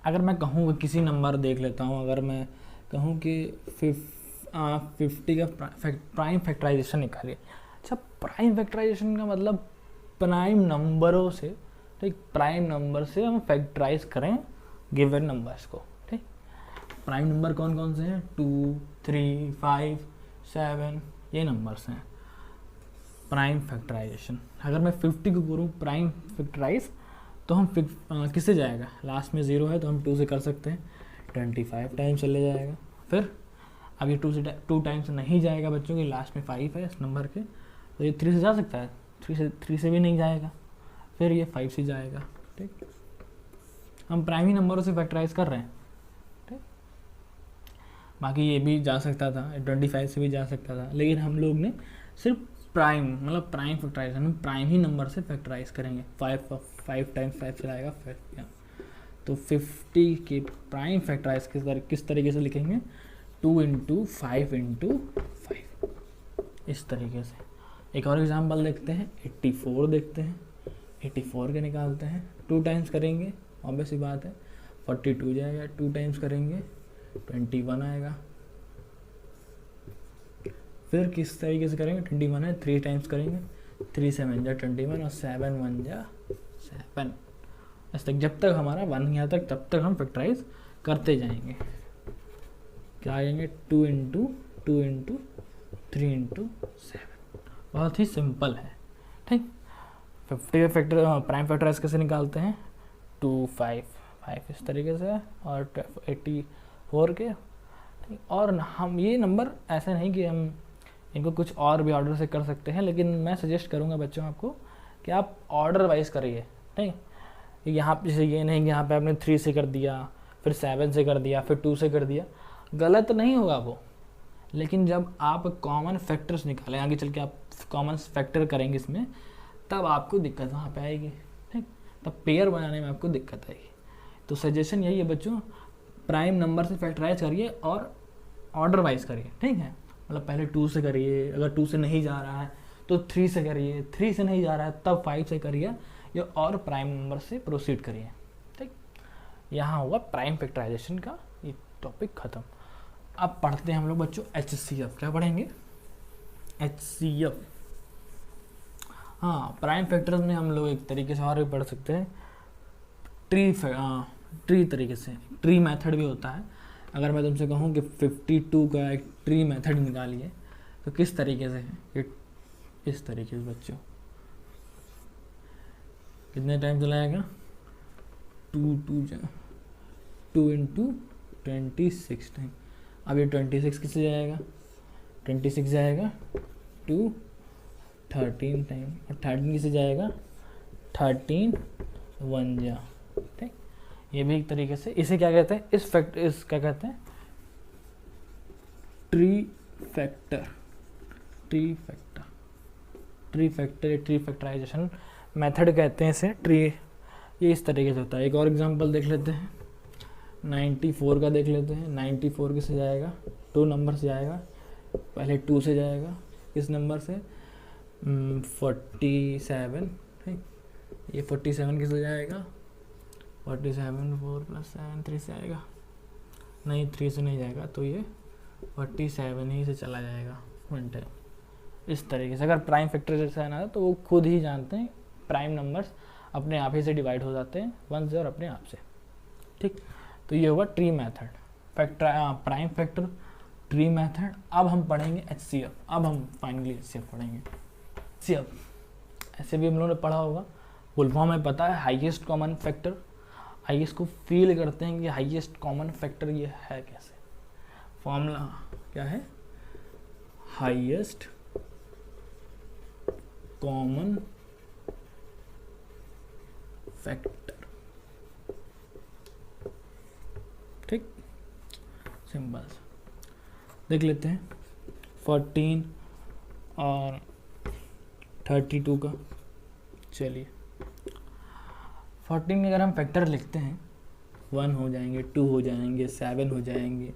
अगर मैं कहूँ किसी नंबर देख लेता हूँ, अगर मैं कहूँ कि 50 का प्राइम फैक्टराइजेशन निकालिए। अच्छा, प्राइम फैक्टराइजेशन का मतलब प्राइम नंबरों से, ठीक, प्राइम नंबर से हम फैक्टराइज करें गिवन नंबर्स को, ठीक। प्राइम नंबर कौन कौन से हैं, 2, 3, 5, 7, ये नंबर्स हैं प्राइम फैक्टराइजेशन। अगर मैं 50 को करूँ प्राइम फैक्टराइज तो हम किससे जाएगा, लास्ट में 0 है तो हम 2 से कर सकते हैं, 25 टाइम्स चले जाएगा। फिर अब ये 2 टाइम्स नहीं जाएगा बच्चों की, लास्ट में 5 है इस नंबर के, तो ये 3 से जा सकता है, 3 से भी नहीं जाएगा, फिर ये 5 से जाएगा, ठीक। हम प्राइम ही नंबरों से फैक्टराइज कर रहे हैं, ठीक। बाकी ये भी जा सकता था, 25 से भी जा सकता था, लेकिन हम लोग ने सिर्फ प्राइम मतलब प्राइम फैक्टराइजेशन में प्राइम ही नंबर से फैक्टराइज करेंगे। 5 टाइम्स 5 से आएगा 5। तो 50 के प्राइम फैक्टराइज किस तरीके से लिखेंगे, 2 × 5 × 5, इस तरीके से। एक और एग्जांपल देखते हैं, 84 देखते हैं। 84 के निकालते हैं, 2 टाइम्स करेंगे, ऑब्वियस ही बात है, 42 जाएगा, 2 टाइम्स करेंगे 21 आएगा। फिर किस तरीके से करेंगे, 21 है, 3 टाइम्स करेंगे, 3 7 जा 21 और 7 1 जा 7, इस तक जब तक हमारा 1 नहीं आता तब तक हम फैक्टराइज करते जाएंगे। क्या आएंगे, 2 × 2 × 3 × 7, बहुत ही सिंपल है, ठीक। 50 फैक्टर प्राइम फैक्टराइज कैसे निकालते हैं, 2 5 इस तरीके से, और 84 के, ठीक। और हम ये नंबर ऐसे नहीं कि हम इनको कुछ और भी ऑर्डर से कर सकते हैं, लेकिन मैं सजेस्ट करूंगा बच्चों आपको कि आप ऑर्डर वाइज करिए, ठीक। यहाँ जैसे ये नहीं कि यहाँ पे आपने 3 से कर दिया, फिर 7 से कर दिया, फिर 2 से कर दिया, गलत नहीं होगा वो। लेकिन जब आप कॉमन फैक्टर्स निकालें, आगे चल के आप कॉमन फैक्टर करेंगे इसमें, तब आपको दिक्कत वहाँ पे आएगी, ठीक। तब पेयर बनाने में आपको दिक्कत आएगी। तो सजेशन यही है बच्चों, प्राइम नंबर से फैक्टराइज करिए और ऑर्डर वाइज करिए, ठीक है। मतलब पहले 2 से करिए, अगर 2 से नहीं जा रहा है तो 3 से करिए, 3 से नहीं जा रहा है तब 5 से करिए, या और प्राइम नंबर से प्रोसीड करिए, ठीक। यहाँ हुआ प्राइम फैक्टराइजेशन का ये टॉपिक ख़त्म। अब पढ़ते हैं हम लोग बच्चों HCF। क्या पढ़ेंगे, HCF। हाँ, प्राइम फैक्टर्स में हम लोग एक तरीके से और भी पढ़ सकते हैं, ट्री तरीके से, ट्री मेथड भी होता है। अगर मैं तुमसे कहूँ कि 52 का एक ट्री मेथड निकालिए तो किस तरीके से है, इस तरीके से बच्चों, कितने टाइम चलाएगा, 2 × 26 टाइम। अब ये 26 किससे जाएगा, 26 जाएगा 2 13 टाइम, और 13 किससे जाएगा, 13 1 जा, ठीक। ये भी एक तरीके से, इसे क्या कहते हैं, इस क्या कहते हैं, tree factor, tree factor, tree factor, tree factorization method कहते हैं इसे। ट्री ये इस तरीके से होता है। एक और एग्जांपल देख लेते हैं, 94 का देख लेते हैं। 94 किससे जाएगा, 2 नंबर से जाएगा। पहले 2 से जाएगा, किस नंबर से, 47, ठीक। ये 47 किससे जाएगा, 47 4 + 7 3 से आएगा, नहीं 3 से नहीं जाएगा, तो ये 47 ही से चला जाएगा 1 टाइम। इस तरीके से अगर प्राइम फैक्टर जैसा है ना, तो वो खुद ही जानते हैं प्राइम नंबर्स अपने आप ही से डिवाइड हो जाते हैं 1 से और अपने आप से, ठीक। तो ये हुआ tree method, prime factor, tree method. अब हम पढ़ेंगे HCF। अब हम फाइनली HCF पढ़ेंगे। HCF ऐसे भी हम लोगों ने पढ़ा होगा, फुल फॉर्म में पता है, हाईएस्ट कॉमन फैक्टर। आइए इसको फील करते हैं कि हाईएस्ट कॉमन फैक्टर ये है कैसे। फॉर्मूला क्या है, हाईएस्ट कॉमन फैक्टर, ठीक, सिंपल देख लेते हैं 14 और 32 का। चलिए 14 के अगर हम फैक्टर लिखते हैं 1 हो जाएंगे, 2 हो जाएंगे, 7 हो जाएंगे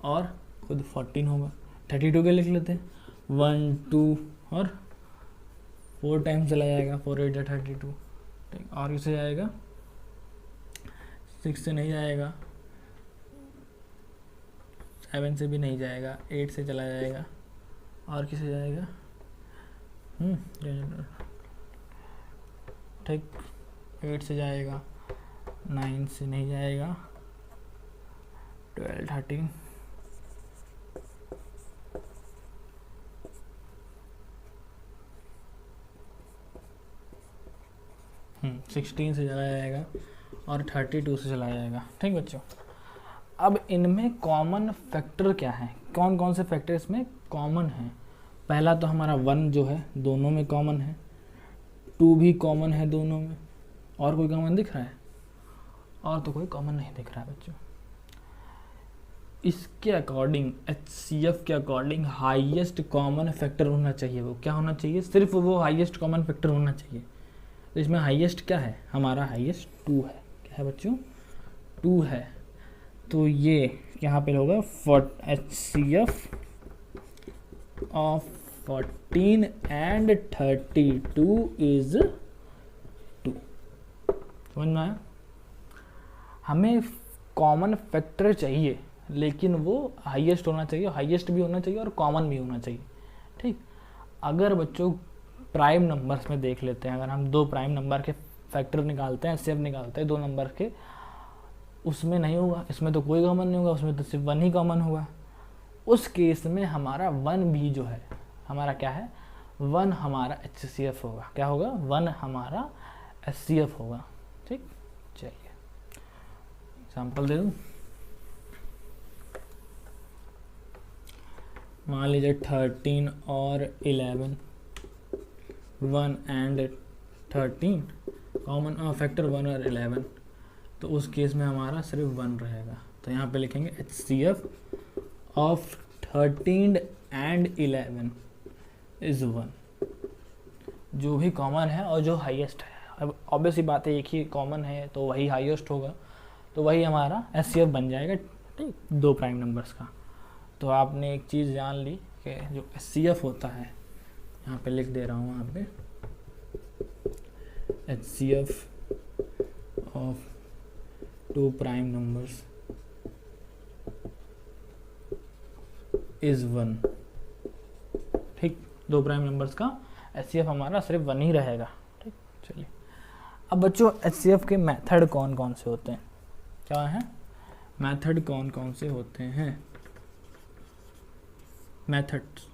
और खुद 14 होगा। 32 के लिख लेते हैं 1 2 और 4 टाइम चला जाएगा, 4 8 32, ठीक। और किसे जाएगा, 6 से नहीं जाएगा, 7 से भी नहीं जाएगा, 8 से चला जाएगा और किसे जाएगा, ठीक, 8 से जाएगा, 9 से नहीं जाएगा, 12 13, 16 से चला जाएगा और 32 से चला जाएगा, ठीक बच्चों। अब इनमें कॉमन फैक्टर क्या है, कौन कौन से फैक्टर इसमें कॉमन हैं। पहला तो हमारा 1 जो है दोनों में कॉमन है, 2 भी कॉमन है दोनों में, और कोई कॉमन दिख रहा है, और तो कोई कॉमन नहीं दिख रहा है बच्चों। इसके अकॉर्डिंग HCF के अकॉर्डिंग हाईएस्ट कॉमन फैक्टर होना चाहिए। वो क्या होना चाहिए, सिर्फ वो हाईएस्ट कॉमन फैक्टर होना चाहिए। तो इसमें हाईएस्ट क्या है, हमारा हाईएस्ट 2 है। क्या है बच्चों, 2 है। तो ये यहाँ पे होगा HCF ऑफ 14 एंड 32 इज 2। समझ में आया, हमें कॉमन फैक्टर चाहिए लेकिन वो हाईएस्ट होना चाहिए, हाईएस्ट भी होना चाहिए और कॉमन भी होना चाहिए, ठीक। अगर बच्चों प्राइम नंबर्स में देख लेते हैं, अगर हम 2 प्राइम नंबर के फैक्टर निकालते हैं, HCF निकालते हैं 2 नंबर के, उसमें नहीं होगा, इसमें तो कोई कॉमन नहीं होगा, उसमें तो सिर्फ 1 ही कॉमन होगा। उस केस में हमारा 1 भी जो है हमारा क्या है, 1 हमारा HCF होगा। क्या होगा, 1 हमारा HCF होगा, ठीक। चलिए एग्जाम्पल दे दूँ, मान लीजिए 13 और 11, 1 एंड 13 कॉमन फैक्टर 1 और 11, तो उस केस में हमारा सिर्फ 1 रहेगा। तो यहाँ पे लिखेंगे HCF ऑफ 13 एंड 11 इज 1, जो भी कॉमन है और जो हाईएस्ट है। अब ऑब्वियस ही बात है, एक ही कॉमन है तो वही हाईएस्ट होगा, तो वही हमारा HCF बन जाएगा, ठीक, 2 प्राइम नंबर्स का। तो आपने एक चीज़ जान ली कि जो HCF होता है, यहाँ पे लिख दे रहा हूँ, यहाँ पे HCF of 2 prime numbers is 1, ठीक। 2 प्राइम नंबर्स का HCF हमारा सिर्फ 1 ही रहेगा, ठीक। चलिए अब बच्चों HCF के मेथड कौन कौन से होते हैं, क्या है मेथड कौन कौन से होते हैं, मेथड्स।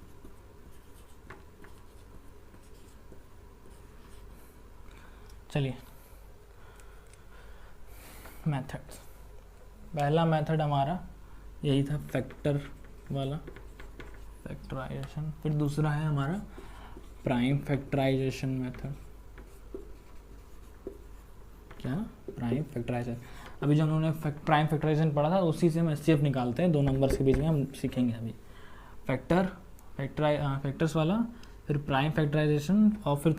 चलिए मेथड्स, पहला मेथड हमारा यही था फैक्टर वाला, फैक्टराइजेशन। फिर दूसरा है हमारा प्राइम फैक्टराइजेशन मेथड। क्या, प्राइम फैक्टराइजेशन। अभी जो उन्होंने प्राइम फैक्टराइजेशन पढ़ा था उसी से हम HCF निकालते हैं, 2 नंबर्स के बीच में हम सीखेंगे अभी। फैक्टर्स वाला, फिर प्राइम फैक्टराइजेशन, और फिर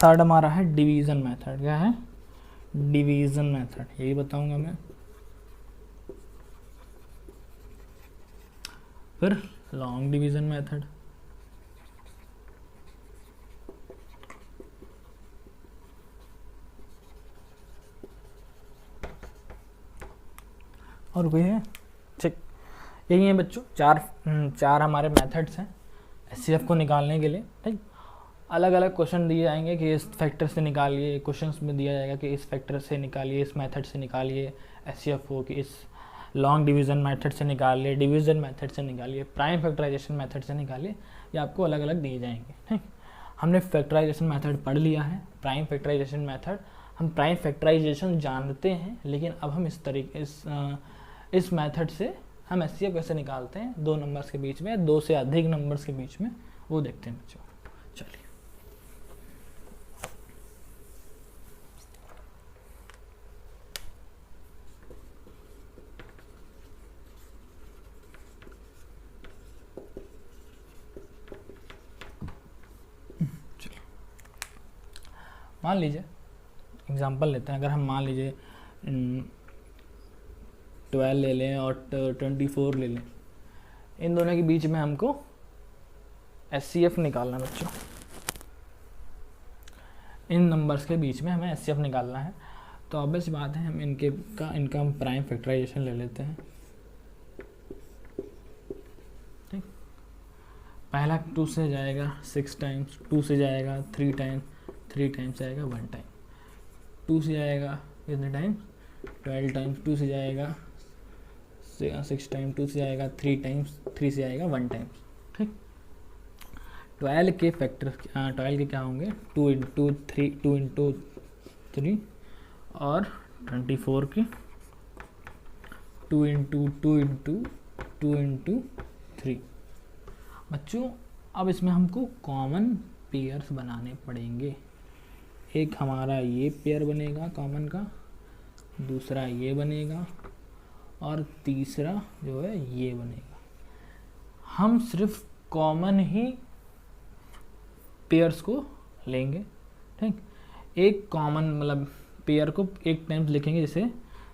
थर्ड हमारा है डिवीज़न मेथड। क्या है? डिवीज़न मेथड, यही बताऊंगा मैं। फिर लॉन्ग डिवीज़न मेथड, और कोई है? ठीक, यही है बच्चों, चार हमारे मेथड्स हैं एचसीएफ को निकालने के लिए। ठीक, अलग अलग क्वेश्चन दिए जाएंगे कि इस फैक्टर से निकालिए, क्वेश्चंस में दिया जाएगा कि इस फैक्टर से निकालिए, इस मेथड से निकालिए एचसीएफ को, कि इस लॉन्ग डिवीज़न मेथड से निकालिए, डिवीज़न मेथड से निकालिए, प्राइम फैक्टराइजेशन मेथड से निकालिए। ये आपको अलग अलग दिए जाएंगे। ठीक, हमने फैक्टराइजेशन मेथड पढ़ लिया है, प्राइम फैक्टराइजेशन मेथड, हम प्राइम फैक्टराइजेशन जानते हैं, लेकिन अब हम इस मेथड से हम एचसीएफ कैसे निकालते हैं 2 नंबर्स के बीच में, 2 से अधिक नंबर्स के बीच में, वो देखते हैं बच्चों। चलिए, मान लीजिए एग्जांपल लेते हैं। अगर हम मान लीजिए 12 ले लें और 24 ले लें, इन दोनों के बीच में हमको एचसीएफ निकालना है बच्चों। इन नंबर्स के बीच में हमें एचसीएफ निकालना है, तो ऑब्वियस बात है हम इनका हम प्राइम फैक्टराइजेशन ले लेते हैं। ठीक, पहला 2 से जाएगा 6 टाइम्स, 2 से जाएगा 3 टाइम्स, 3 टाइम्स जाएगा 1 टाइम, 2 से जाएगा कितने टाइम्स? 12 टाइम्स, 2 से जाएगा 6 टाइम, 2 से जाएगा 3 टाइम्स, 3 से जाएगा 1 टाइम्स। ठीक, 12 के फैक्टर 12 के क्या होंगे? 2 इंटू 3 और 24 के 2 इंटू 3। बच्चों अब इसमें हमको कॉमन पेयर्स बनाने पड़ेंगे। एक हमारा ये पेयर बनेगा कॉमन का, दूसरा ये बनेगा, और तीसरा जो है ये बनेगा। हम सिर्फ कॉमन ही पेयर्स को लेंगे। ठीक, एक कॉमन मतलब पेयर को एक टाइम्स लिखेंगे, जैसे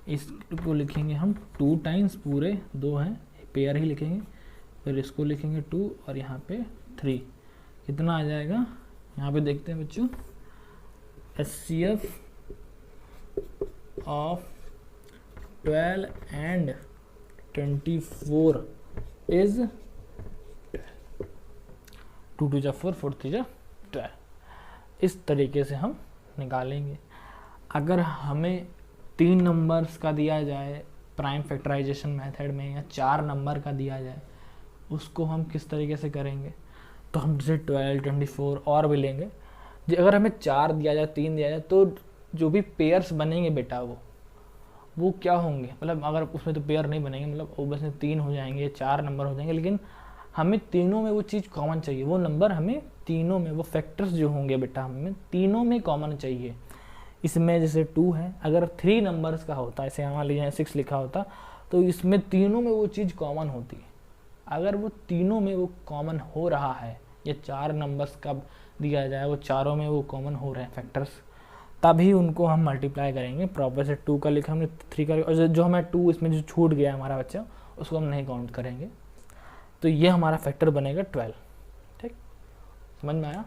इसको लिखेंगे हम 2 टाइम्स, पूरे 2 हैं पेयर ही लिखेंगे, फिर इसको लिखेंगे 2 और यहाँ पे 3। कितना आ जाएगा? यहाँ पे देखते हैं बच्चों, HCF of 12 and 24 is 2 2 जा 4, 4 3 जा 12। इस तरीके से हम निकालेंगे। अगर हमें 3 नंबर्स का दिया जाए प्राइम फैक्टराइजेशन मेथड में, या 4 नंबर का दिया जाए, उसको हम किस तरीके से करेंगे? तो हम जैसे 12, 24 और भी लेंगे। अगर हमें 4 दिया जाए, 3 दिया जाए, तो जो भी पेयर्स बनेंगे बेटा वो क्या होंगे? मतलब अगर उसमें तो पेयर नहीं बनेंगे, मतलब वो बस 3 हो जाएंगे, 4 नंबर हो जाएंगे, लेकिन हमें तीनों में वो चीज़ कॉमन चाहिए। वो नंबर हमें तीनों में, वो फैक्टर्स जो होंगे बेटा हमें तीनों में कॉमन चाहिए। इसमें जैसे 2 है, अगर 3 नंबर्स का होता, ऐसे मान लीजिए 6 लिखा होता, तो इसमें तीनों में वो चीज़ कॉमन होती। अगर वो तीनों में वो कॉमन हो रहा है, या 4 नंबर्स का दिया जाए, वो चारों में वो कॉमन हो रहे हैं फैक्टर्स, तभी उनको हम मल्टीप्लाई करेंगे। प्रॉपर से 2 का लिखा हमने, 3 का, और जो हमें 2 इसमें जो छूट गया हमारा बच्चा, उसको हम नहीं काउंट करेंगे। तो ये हमारा फैक्टर बनेगा 12। ठीक, समझ में आया?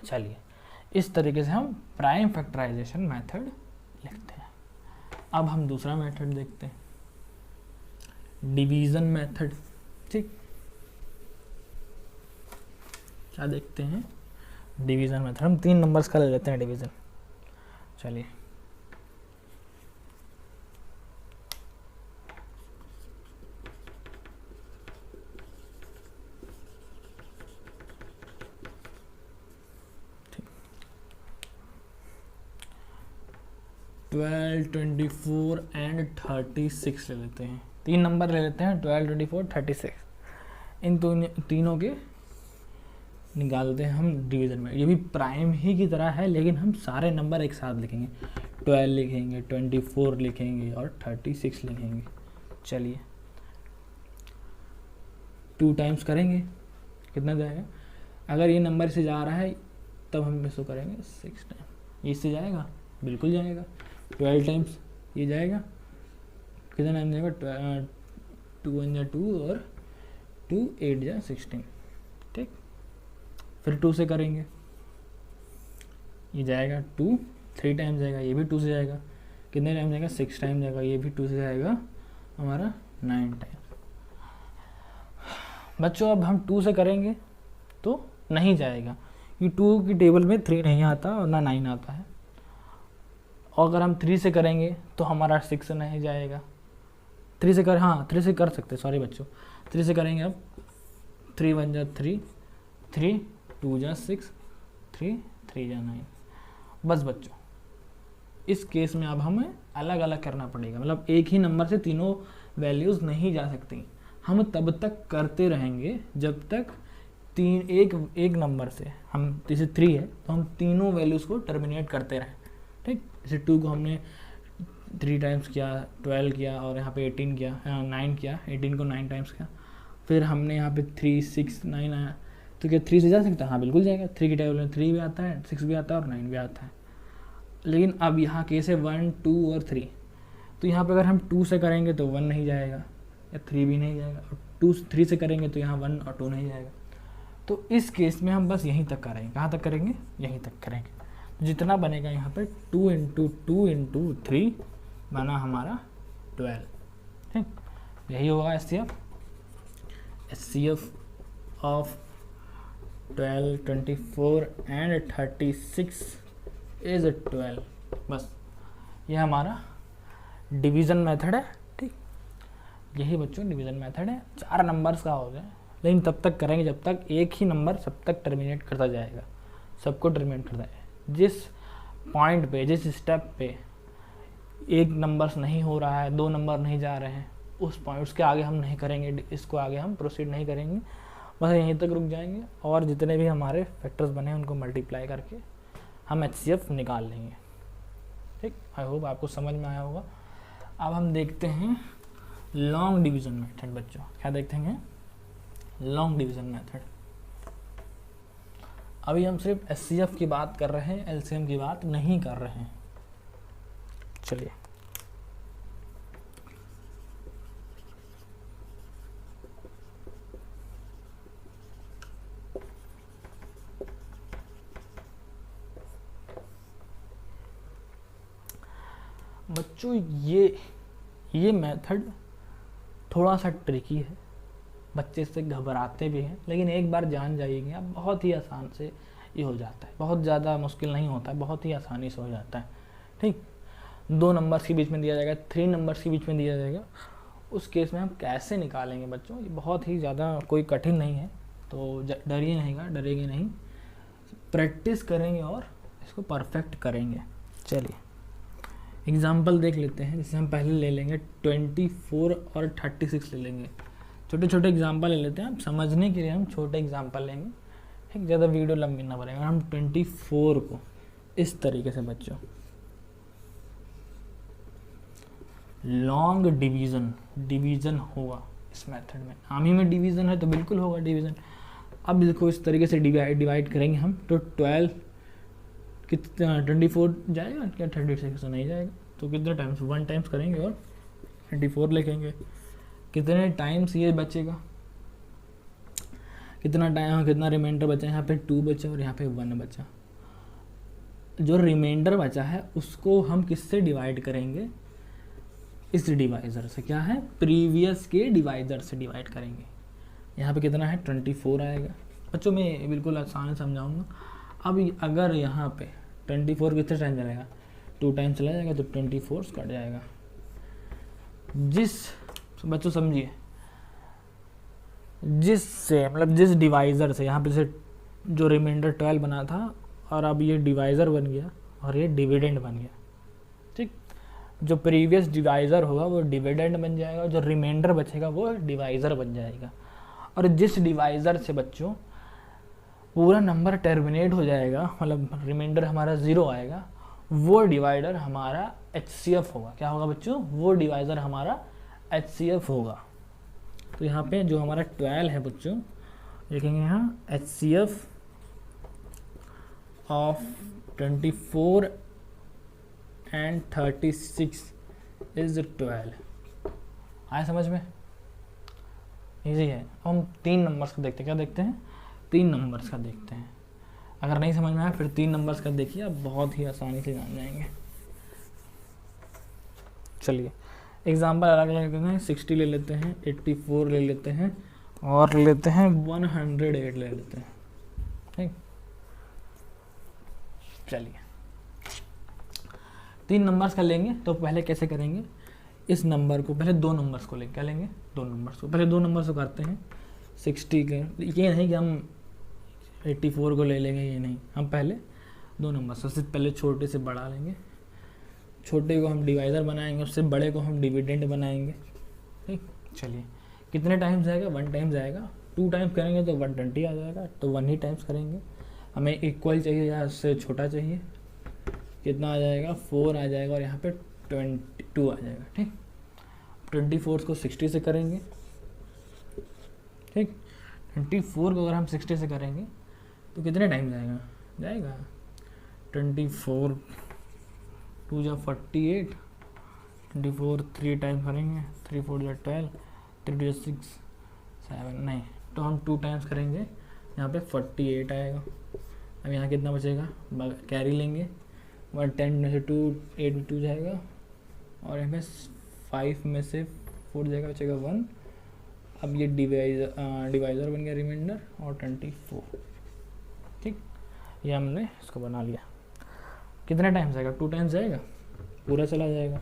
चलिए, इस तरीके से हम प्राइम फैक्टराइजेशन मेथड लिखते हैं। अब हम दूसरा मेथड देखते हैं, डिवीज़न मेथड। ठीक, क्या देखते हैं? Division method. हम 3 नंबर्स का ले लेते हैं डिवीज़न। चलिए, ठीक, 12, 24 एंड 36 ले लेते हैं। 3 नंबर ले लेते हैं, 12, 24, 36। इन तीनों के निकालते हैं हम डिवीज़न में। ये भी प्राइम ही की तरह है, लेकिन हम सारे नंबर एक साथ लिखेंगे। 12 लिखेंगे, 24 लिखेंगे और 36 लिखेंगे। चलिए, 2 टाइम्स करेंगे कितना जाएगा, अगर ये नंबर से जा रहा है तब हम इसको करेंगे 6 टाइम, इससे जाएगा, बिल्कुल जाएगा। 12 टाइम्स ये जाएगा, कितना टाइम जाएगा, 2 1 जा 2 और 2 8 जा 16, ठीक। फिर 2 से करेंगे, ये जाएगा 2 3 टाइम जाएगा, ये भी 2 से जाएगा, कितने टाइम जाएगा, 6 टाइम जाएगा, ये भी 2 से जाएगा हमारा 9 टाइम। बच्चों अब हम 2 से करेंगे तो नहीं जाएगा, क्योंकि 2 की टेबल में 3 नहीं आता और ना 9 आता है। और अगर हम 3 से करेंगे तो हमारा 6 नहीं जाएगा। 3 से कर, हाँ 3 से कर सकते, सॉरी बच्चों, 3 से करेंगे अब, 3 1 जा 3, 3 2 जा 6, 3 3 जा 9। बस बच्चों इस केस में अब हमें अलग अलग करना पड़ेगा, मतलब एक ही नंबर से तीनों वैल्यूज़ नहीं जा सकती। हम तब तक करते रहेंगे जब तक एक नंबर से, हम जैसे 3 है तो हम तीनों वैल्यूज़ को टर्मिनेट करते रहें, ठीक। जैसे 2 को हमने 3 टाइम्स किया, 12 किया और यहाँ पे 18 किया, 9 किया, 18 को 9 टाइम्स किया, फिर हमने यहाँ पे 3 6 9 आया, तो क्या 3 से जा सकता है, हाँ बिल्कुल जाएगा। 3 की टेबल में 3 भी आता है, 6 भी आता है और 9 भी आता है। लेकिन अब यहाँ केस है 1 2 और 3, तो यहाँ पे अगर हम 2 से करेंगे तो 1 नहीं जाएगा या 3 भी नहीं जाएगा, और 3 से करेंगे तो यहाँ 1 और 2 नहीं जाएगा। तो इस केस में हम बस यहीं तक करेंगे, कहाँ तक करेंगे, यहीं तक करेंगे। तो जितना बनेगा यहाँ पे 2 × 2 × 3 बना हमारा 12, ठीक। यही होगा HCF ऑफ 12 24 एंड 36 इज 12। बस ये हमारा डिवीज़न मेथड है, ठीक। यही बच्चों डिवीज़न मेथड है, 4 नंबर्स का हो गया, लेकिन तब तक करेंगे जब तक एक ही नंबर सब तक टर्मिनेट करता जाएगा, सबको टर्मिनेट करता है। जिस पॉइंट पे, जिस स्टेप पे एक नंबर्स नहीं हो रहा है, 2 नंबर नहीं जा रहे हैं, उस पॉइंट उसके आगे हम नहीं करेंगे, इसको आगे हम प्रोसीड नहीं करेंगे, बस यहीं तक रुक जाएंगे। और जितने भी हमारे फैक्टर्स बने हैं उनको मल्टीप्लाई करके हम HCF निकाल लेंगे, ठीक। आई होप आपको समझ में आया होगा। अब हम देखते हैं लॉन्ग डिवीज़न मेथड। बच्चों क्या देखते हैं, लॉन्ग डिवीज़न मेथड। अभी हम सिर्फ HCF की बात कर रहे हैं, LCM की बात नहीं कर रहे हैं। चलिए बच्चों ये मेथड थोड़ा सा ट्रिकी है, बच्चे से घबराते भी हैं, लेकिन एक बार जान जाइएगा आप बहुत ही आसान से ये हो जाता है, बहुत ज़्यादा मुश्किल नहीं होता है, बहुत ही आसानी से हो जाता है, ठीक। 2 नंबर्स के बीच में दिया जाएगा, 3 नंबर्स के बीच में दिया जाएगा, उस केस में हम कैसे निकालेंगे बच्चों, ये बहुत ही ज़्यादा कोई कठिन नहीं है, तो डरेंगे नहीं, प्रैक्टिस करेंगे और इसको परफेक्ट करेंगे। चलिए एग्जाम्पल देख लेते हैं। जैसे हम पहले ले लेंगे 24 और 36 ले लेंगे, छोटे छोटे एग्जाम्पल ले लेते हैं, आप समझने के लिए हम छोटे एग्जाम्पल लेंगे, ठीक, ज़्यादा वीडियो लंबी ना बनेगा। हम 24 को इस तरीके से बच्चों लॉन्ग डिवीज़न होगा इस मेथड में, नाम ही में डिवीज़न है तो बिल्कुल होगा डिवीज़न। अब इसको इस तरीके से डिवाइड करेंगे हम, तो 12 कितना 24 जाएगा क्या, 36 तो नहीं जाएगा, तो कितने टाइम्स 1 टाइम्स करेंगे और 24 लिखेंगे, कितने टाइम्स ये बचेगा, कितना रिमाइंडर बचा, यहाँ पे 2 बचा और यहाँ पे 1 बचा। जो रिमाइंडर बचा है उसको हम किससे डिवाइड करेंगे, इस डिवाइज़र से, क्या है, प्रीवियस के डिवाइज़र से डिवाइड करेंगे। यहाँ पे कितना है 24 आएगा। बच्चों मैं बिल्कुल आसान समझाऊंगा। अब अगर यहाँ पे 24 कितने टाइम चलेगा, 2 टाइम चला जाएगा, तो 24 कट जाएगा। बच्चों समझिए, जिस डिवाइज़र से यहाँ पे से जो रिमाइंडर 12 बना था और अब ये डिवाइज़र बन गया और ये डिविडेंड बन गया, ठीक। जो प्रीवियस डिवाइज़र होगा वो डिविडेंड बन जाएगा, जो रिमाइंडर बचेगा वो डिवाइज़र बन जाएगा। और जिस डिवाइज़र से बच्चों पूरा नंबर टर्मिनेट हो जाएगा, मतलब रिमाइंडर हमारा 0 आएगा, वो डिवाइडर हमारा HCF होगा। क्या होगा बच्चों, वो डिवाइज़र हमारा HCF होगा। तो यहाँ पे जो हमारा 12 है बच्चों, देखेंगे यहाँ HCF ऑफ 24 एंड 36 इज 12। आया समझ में? इजी है। अब हम 3 नंबर्स का देखते हैं। क्या देखते हैं? 3 नंबर्स का देखते हैं। अगर नहीं समझ में आया फिर 3 नंबर्स का देखिए, आप बहुत ही आसानी से जान जाएंगे। चलिए एग्जाम्पल अलग अलग लेते हैं। 60 ले लेते हैं, 84 ले लेते हैं, और ले लेते हैं 108 ले लेते हैं। ठीक, चलिए 3 नंबर्स का लेंगे तो पहले कैसे करेंगे? इस नंबर को पहले 2 नंबर्स को लेंगे। क्या लेंगे? 2 नंबर्स को। पहले 2 नंबर्स को करते हैं 60 के। ये नहीं कि हम 84 को ले लेंगे, ये नहीं, हम पहले 2 नंबर सबसे पहले छोटे से बड़ा लेंगे, छोटे को हम डिवाइज़र बनाएंगे, उससे बड़े को हम डिविडेंड बनाएंगे। ठीक, चलिए कितने टाइम्स जाएगा? 1 टाइम्स जाएगा। 2 टाइम्स करेंगे तो 120 आ जाएगा, तो 1 ही टाइम्स करेंगे। हमें इक्वल चाहिए या उससे छोटा चाहिए, कितना आ जाएगा? 4 आ जाएगा, और यहाँ पे 22 आ जाएगा। ठीक, 24 को 60 से करेंगे। ठीक, 24 को अगर हम 60 से करेंगे तो कितने टाइम जाएगा? 24 2 जा 48, 24 3 टाइम करेंगे, 3 4 जा 12, 3 2 जा 6 7, नहीं तो हम 2 टाइम्स करेंगे, यहाँ पे 48 आएगा। अब यहाँ कितना बचेगा? कैरी लेंगे, 10 में से 2 8 में 2 जाएगा, और यहाँ पे 5 में से 4 जाएगा, बचेगा 1। अब ये डिवाइज़र बन गया रिमाइंडर, और 24। ठीक, ये हमने इसको बना लिया। कितने टाइम्स जाएगा? 2 टाइम्स जाएगा, पूरा चला जाएगा।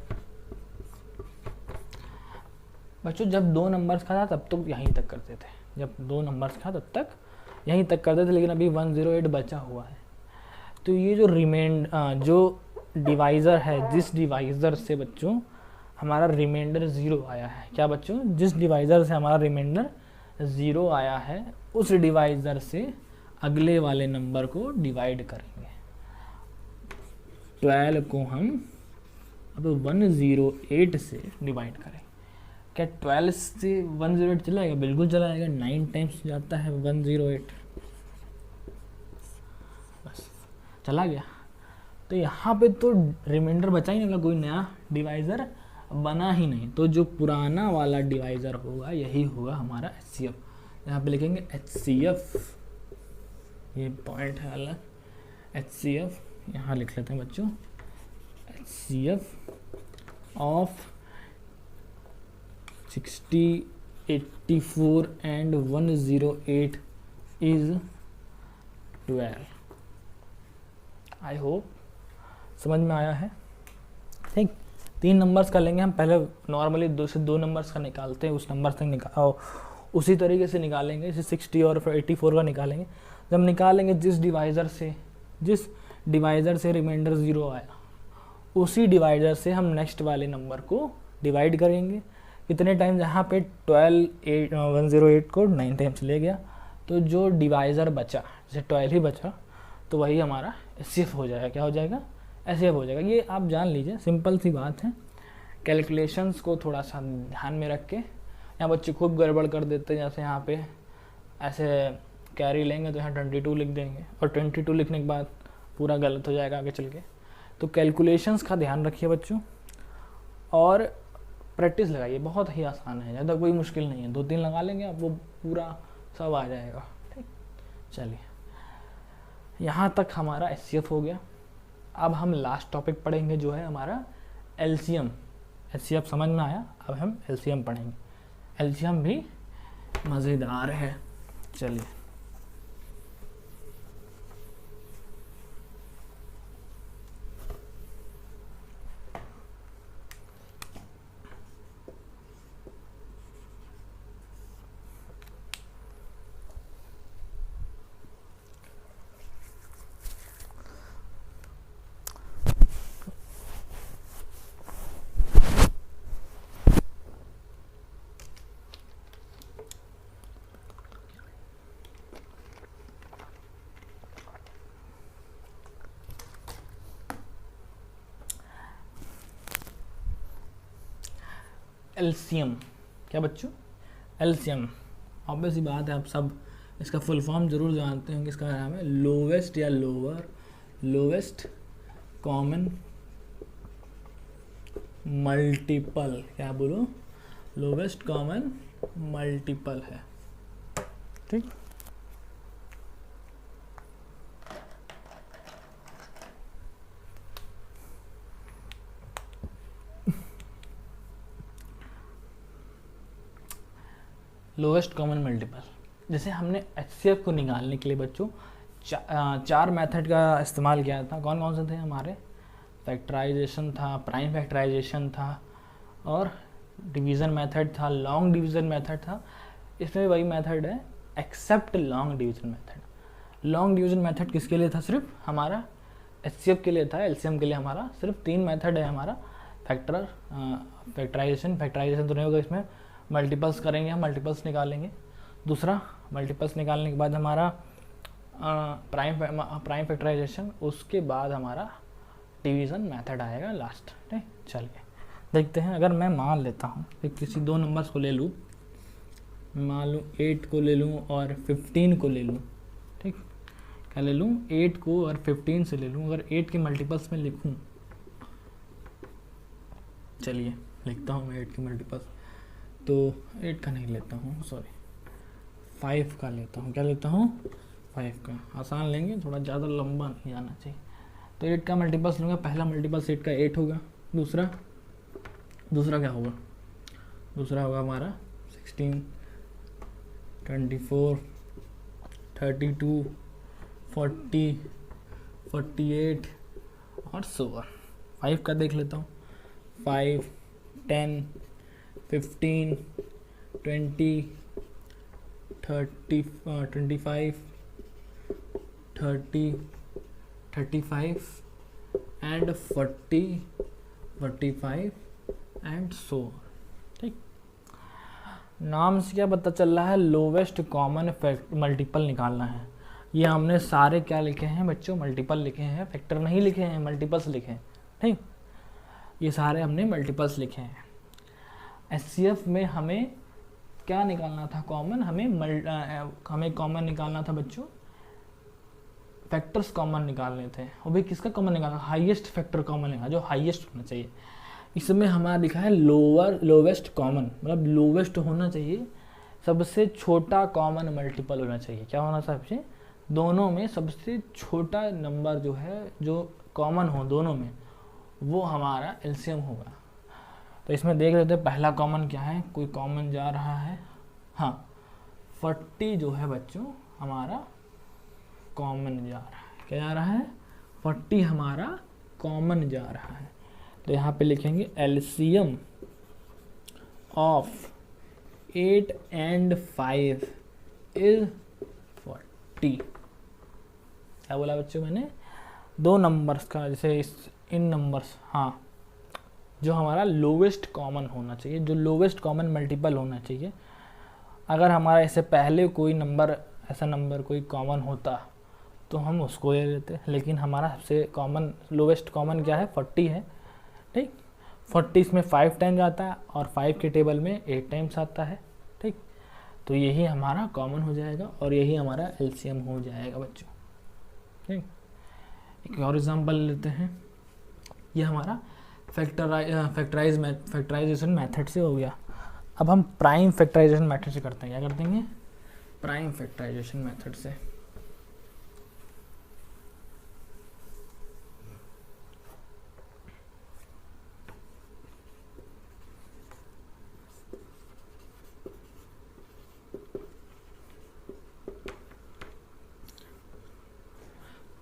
बच्चों जब 2 नंबर्स का था तब तो यहीं तक करते थे, जब 2 नंबर्स का तब तक यहीं तक करते थे, लेकिन अभी 108 बचा हुआ है। तो ये जो डिवाइज़र है, जिस डिवाइज़र से बच्चों हमारा रिमाइंडर 0 आया है, क्या बच्चों? जिस डिवाइज़र से हमारा रिमाइंडर 0 आया है, उस डिवाइज़र से अगले वाले नंबर को डिवाइड करेंगे। 12 को हम अब 108 से डिवाइड करें। क्या 12 से 108 चलाएगा? बिल्कुल चलाएगा। 9 टाइम्स जाता है 108, बस चला गया। तो यहाँ पे तो रिमाइंडर बचा ही नहीं, मतलब कोई नया डिवाइज़र बना ही नहीं। तो जो पुराना वाला डिवाइज़र होगा यही होगा हमारा HCF। यहाँ पे लिखेंगे HCF, ये पॉइंट है अलग, HCF यहाँ लिख लेते हैं बच्चों, HCF of 60, 84 and 108 is 12। I hope समझ में आया है। ठीक, 3 नंबर्स का लेंगे हम। पहले नॉर्मली 2 से 2 नंबर्स का निकालते हैं, उस नंबर से उसी तरीके से निकालेंगे, जैसे 60 और 84 का निकालेंगे। जब निकालेंगे जिस डिवाइज़र से रिमाइंडर 0 आया, उसी डिवाइज़र से हम नेक्स्ट वाले नंबर को डिवाइड करेंगे। कितने टाइम? यहाँ पे 108 को 9 टाइम्स ले गया, तो जो डिवाइज़र बचा, जैसे 12 ही बचा, तो वही हमारा HCF हो जाएगा। क्या हो जाएगा? HCF हो जाएगा। ये आप जान लीजिए, सिंपल सी बात है। कैलकुलेशंस को थोड़ा सा ध्यान में रख के, यहाँ बच्चे खूब गड़बड़ कर देते हैं। जैसे यहाँ पे ऐसे कैरी लेंगे तो यहाँ 22 लिख देंगे, और 22 लिखने के बाद पूरा गलत हो जाएगा आगे चल के। तो कैलकुलेशंस का ध्यान रखिए बच्चों, और प्रैक्टिस लगाइए। बहुत ही आसान है, ज़्यादा कोई मुश्किल नहीं है। 2-3 लगा लेंगे आप, वो पूरा सब आ जाएगा। ठीक, चलिए यहाँ तक हमारा HCF हो गया। अब हम लास्ट टॉपिक पढ़ेंगे, जो है हमारा LCM। HCF समझ में आया, अब हम LCM पढ़ेंगे। LCM भी मज़ेदार है। चलिए LCM क्या बच्चों? एलसीएम, ऑब्वियस ही बात है, आप सब इसका फुल फॉर्म जरूर जानते होंगे। इसका नाम है लोवेस्ट या लोअर, लोवेस्ट कॉमन मल्टीपल, क्या बोलो, लोवेस्ट कॉमन मल्टीपल है, ठीक। लोवेस्ट कॉमन मल्टीपल, जैसे हमने एचसीएफ को निकालने के लिए बच्चों चार मेथड का इस्तेमाल किया था। कौन कौन से थे हमारे? फैक्टराइजेशन था, प्राइम फैक्टराइजेशन था, और डिवीज़न मेथड था, लॉन्ग डिवीज़न मेथड था। इसमें वही मेथड है except long division method. Long division method किसके लिए था? सिर्फ हमारा एचसीएफ के लिए था। एलसीएम के लिए हमारा सिर्फ 3 मेथड है हमारा, फैक्टराइजेशन तो नहीं होगा इसमें, मल्टीपल्स करेंगे हम, मल्टीपल्स निकालेंगे। दूसरा मल्टीपल्स निकालने के बाद हमारा प्राइम फैक्टराइजेशन, उसके बाद हमारा डिवीज़न मेथड आएगा लास्ट, ठीक। चलिए देखते हैं। अगर मैं मान लेता हूँ कि किसी 2 नंबर्स को ले लूँ, मान लूँ 8 को ले लूँ और 15 को ले लूँ, ठीक। क्या ले लूँ? 8 को और 15 से ले लूँ। अगर 8 के मल्टीपल्स में लिखूँ, चलिए लिखता हूँ मैं 8 के मल्टीपल्स, तो 8 का नहीं लेता हूँ, सॉरी 5 का लेता हूँ। क्या लेता हूँ? 5 का। आसान लेंगे, थोड़ा ज़्यादा लंबा नहीं जाना चाहिए। तो 8 का मल्टीपल्स लूँगा। पहला मल्टीपल्स 8 का 8 होगा। दूसरा क्या होगा? दूसरा होगा हमारा 16, 24, 32, 40, 48 और 16। 5 का देख लेता हूँ। 5, 10, 15, 20, 30, 25, 30, 35 एंड 40, 45 एंड सो, ठीक। नाम से क्या पता चल रहा है? लोवेस्ट कॉमन मल्टीपल निकालना है। ये हमने सारे क्या लिखे हैं बच्चों? मल्टीपल लिखे हैं, फैक्टर नहीं लिखे हैं, मल्टीपल्स लिखे हैं, ठीक। ये सारे हमने मल्टीपल्स लिखे हैं। एचसीएफ में हमें क्या निकालना था? कॉमन। हमें कॉमन निकालना था बच्चों, फैक्टर्स कॉमन निकालने थे। और भाई किसका कॉमन निकालना? हाईएस्ट फैक्टर कॉमन निकालना, जो हाईएस्ट होना चाहिए। इसमें हमारा लिखा है लोवेस्ट कॉमन, मतलब लोवेस्ट होना चाहिए, सबसे छोटा कॉमन मल्टीपल होना चाहिए। क्या होना सबसे? दोनों में सबसे छोटा नंबर जो है, जो कॉमन हो दोनों में, वो हमारा एलसीएम होगा। तो इसमें देख लेते हैं पहला कॉमन क्या है। कोई कॉमन जा रहा है? हाँ, 40 जो है बच्चों हमारा कॉमन जा रहा है। क्या जा रहा है? 40 हमारा कॉमन जा रहा है। तो यहाँ पे लिखेंगे एलसीएम ऑफ 8 and 5 इज 40। क्या बोला बच्चों मैंने? 2 नंबर्स का, जैसे इन नंबर्स, हाँ, जो हमारा लोवेस्ट कॉमन होना चाहिए, जो लोवेस्ट कॉमन मल्टीपल होना चाहिए। अगर हमारा इससे पहले कोई नंबर, ऐसा नंबर कोई कॉमन होता तो हम उसको ले लेते, लेकिन हमारा सबसे कॉमन, लोवेस्ट कॉमन क्या है? 40 है, ठीक। 40 इसमें 5 टाइम्स आता है और 5 के टेबल में 8 टाइम्स आता है, ठीक। तो यही हमारा कॉमन हो जाएगा और यही हमारा एलसीएम हो जाएगा बच्चों, ठीक। एक और एग्जांपल लेते हैं। ये हमारा फैक्टराइजेशन मेथड से हो गया। अब हम प्राइम फैक्टराइजेशन मेथड से करते हैं। क्या करते हैं? प्राइम फैक्टराइजेशन मेथड से।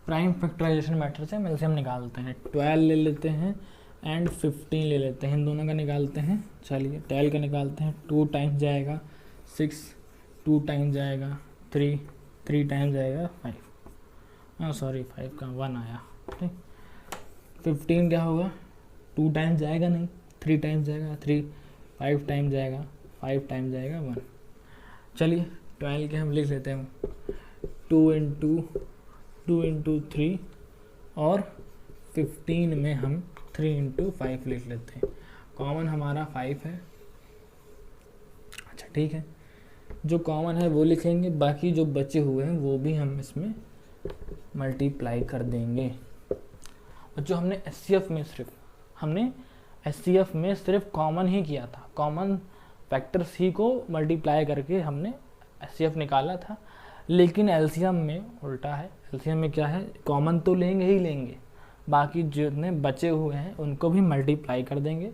प्राइम फैक्टराइजेशन मेथड से हम एलसीएम निकालते हैं। 12 ले लेते हैं एंड 15 ले लेते हैं, इन दोनों का निकालते हैं। चलिए 12 का निकालते हैं। 2 टाइम्स जाएगा 6, 2 टाइम्स जाएगा 3, 3 टाइम्स जाएगा 5, हाँ सॉरी 5 का 1 आया, ठीक। 15 क्या होगा? 2 टाइम्स जाएगा नहीं, 3 टाइम्स जाएगा 3, 5 टाइम्स जाएगा 5 टाइम्स जाएगा 1। चलिए 12 के हम लिख लेते हैं 2 इंटू 3 और 15 में हम 3 इंटू 5 लिख लेते हैं। कॉमन हमारा 5 है, अच्छा ठीक है। जो कॉमन है वो लिखेंगे, बाकी जो बचे हुए हैं वो भी हम इसमें मल्टीप्लाई कर देंगे। और जो हमने एचसीएफ में सिर्फ कॉमन ही किया था, कॉमन फैक्टर्स ही को मल्टीप्लाई करके हमने एचसीएफ निकाला था। लेकिन एलसीएम में उल्टा है, एलसीएम में क्या है, कॉमन तो लेंगे ही लेंगे, बाकी जितने बचे हुए हैं उनको भी मल्टीप्लाई कर देंगे,